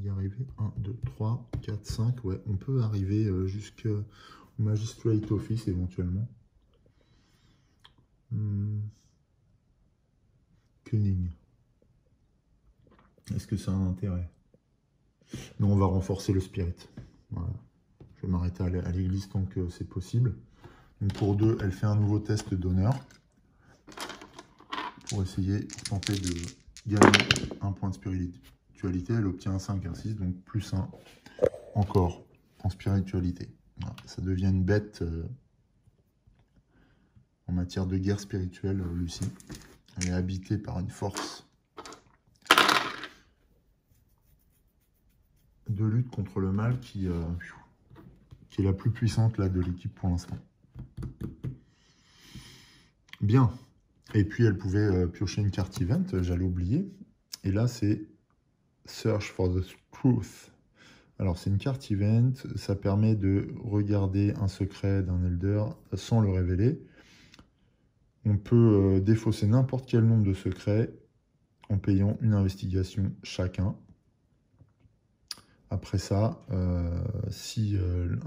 arriver. 1, 2, 3, 4, 5. Ouais, on peut arriver jusqu'au Magistrate Office éventuellement. Cunning. Est-ce que ça a un intérêt? Non, on va renforcer le spirit. Voilà. Je vais m'arrêter à l'église tant que c'est possible. Donc pour 2, elle fait un nouveau test d'honneur. Pour essayer, tenter de gagner un point de spiritualité. Elle obtient un 5, un 6, donc plus 1 encore en spiritualité. Voilà. Ça devient une bête en matière de guerre spirituelle, Lucie. Elle est habitée par une force de lutte contre le mal qui est la plus puissante là, de l'équipe pour l'instant. Bien. Et puis elle pouvait piocher une carte event, j'allais oublier. Et là c'est Search for the Truth. Alors c'est une carte event, ça permet de regarder un secret d'un elder sans le révéler. On peut défausser n'importe quel nombre de secrets en payant une investigation chacun. Après ça, si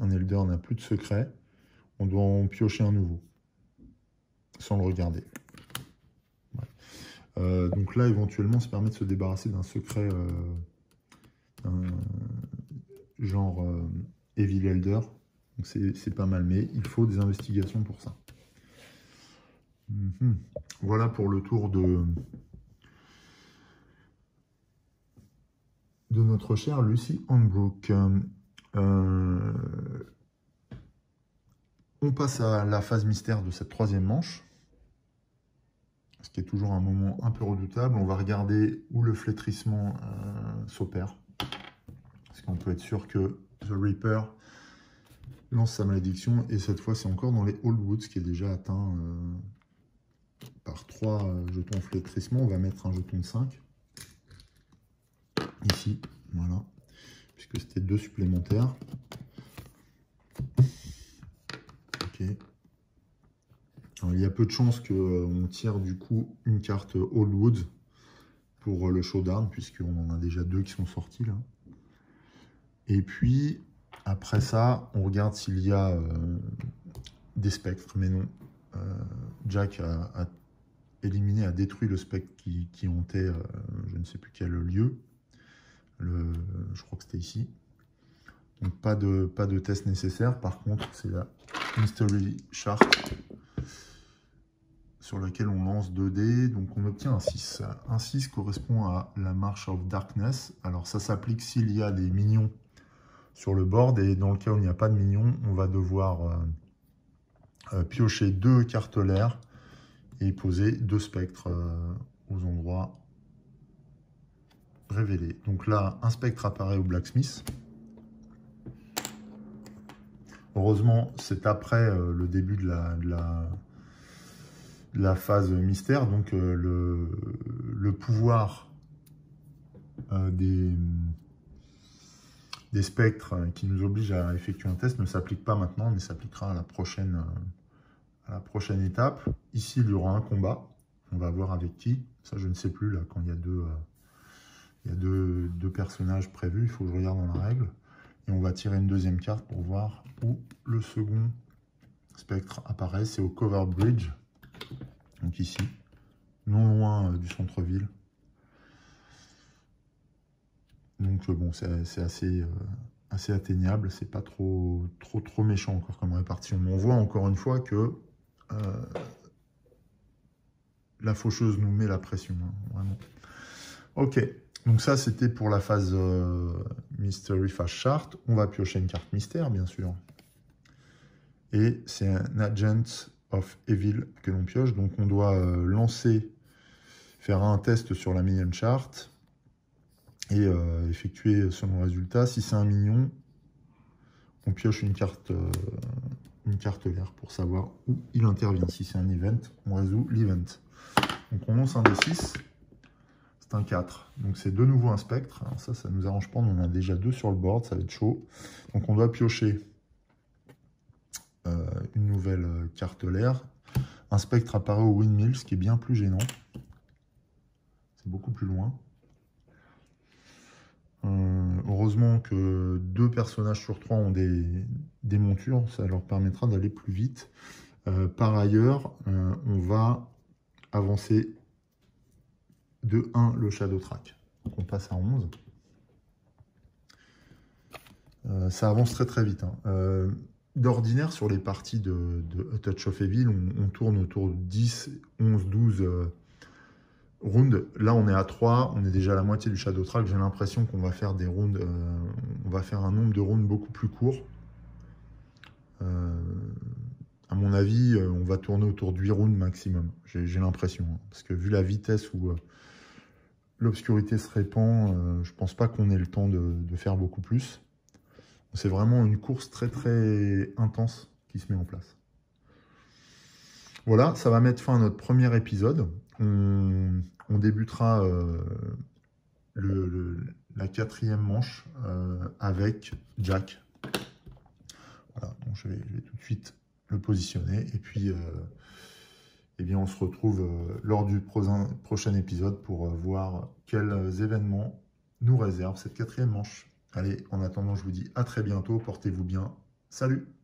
un elder n'a plus de secret, on doit en piocher un nouveau, sans le regarder. Ouais. Donc là, éventuellement, ça permet de se débarrasser d'un secret genre Evil Elder. Donc c'est pas mal, mais il faut des investigations pour ça. Voilà pour le tour de notre chère Lucy Hornbrook. On passe à la phase mystère de cette troisième manche, ce qui est toujours un moment un peu redoutable. On va regarder où le flétrissement s'opère, parce qu'on peut être sûr que The Reaper lance sa malédiction, et cette fois c'est encore dans les Old Woods, qui est déjà atteint par 3 jetons flétrissement. On va mettre un jeton de 5 ici, voilà, puisque c'était 2 supplémentaires. Ok. Alors, il y a peu de chances qu'on tire du coup une carte Old Woods pour le showdown, puisqu'on en a déjà 2 qui sont sortis là. Et puis après ça, on regarde s'il y a des spectres, mais non. Jack a éliminé, a détruit le spectre qui hantait je ne sais plus quel lieu. Je crois que c'était ici. Donc pas de test nécessaire. Par contre, c'est la Mystery Chart sur laquelle on lance 2 dés. Donc on obtient un 6. Un 6 correspond à la March of Darkness. Alors ça s'applique s'il y a des minions sur le board. Et dans le cas où il n'y a pas de minions, on va devoir piocher 2 cartes l'air et poser 2 spectres aux endroits révélés. Donc là, un spectre apparaît au Blacksmith. Heureusement, c'est après le début de la phase mystère, donc le pouvoir des spectres qui nous obligent à effectuer un test ne s'applique pas maintenant, mais s'appliquera à la prochaine étape. Ici, il y aura un combat. On va voir avec qui. Ça, je ne sais plus, là, quand il y a deux personnages prévus. Il faut que je regarde dans la règle. Et on va tirer une deuxième carte pour voir où le second spectre apparaît. C'est au Cover Bridge. Donc ici, non loin du centre-ville. Donc bon, c'est assez atteignable. C'est pas trop méchant encore comme répartition. Mais on voit encore une fois que la faucheuse nous met la pression. Hein, vraiment. Ok. Donc ça, c'était pour la phase Mystery Phase Chart. On va piocher une carte mystère, bien sûr. Et c'est un Agent of Evil que l'on pioche. Donc on doit faire un test sur la minion chart et effectuer selon le résultat. Si c'est un minion, on pioche une carte l'air pour savoir où il intervient. Si c'est un event, on résout l'event. Donc on lance un D6. C'est un 4. Donc c'est de nouveau un spectre. Alors ça nous arrange pas. On en a déjà 2 sur le board. Ça va être chaud. Donc on doit piocher une nouvelle carte l'air. Un spectre apparaît au windmill, ce qui est bien plus gênant. C'est beaucoup plus loin. Heureusement que 2 personnages sur 3 ont des montures, ça leur permettra d'aller plus vite. Par ailleurs, on va avancer de 1 le Shadow Track. Donc on passe à 11. Ça avance très très vite. D'ordinaire, sur les parties de A Touch of Evil, on tourne autour de 10, 11, 12 rounds. Là, on est à 3, on est déjà à la moitié du Shadow Track. J'ai l'impression qu'on va faire des rounds, on va faire un nombre de rounds beaucoup plus court. À mon avis, on va tourner autour de 8 rounds maximum. J'ai l'impression. Parce que vu la vitesse où l'obscurité se répand, je pense pas qu'on ait le temps de faire beaucoup plus. C'est vraiment une course très très intense qui se met en place. Voilà, ça va mettre fin à notre premier épisode. On débutera la 4e manche avec Jack. Voilà, donc je vais tout de suite le positionner. Et puis, eh bien, on se retrouve lors du prochain épisode pour voir quels événements nous réserve cette 4e manche. Allez, en attendant, je vous dis à très bientôt. Portez-vous bien. Salut!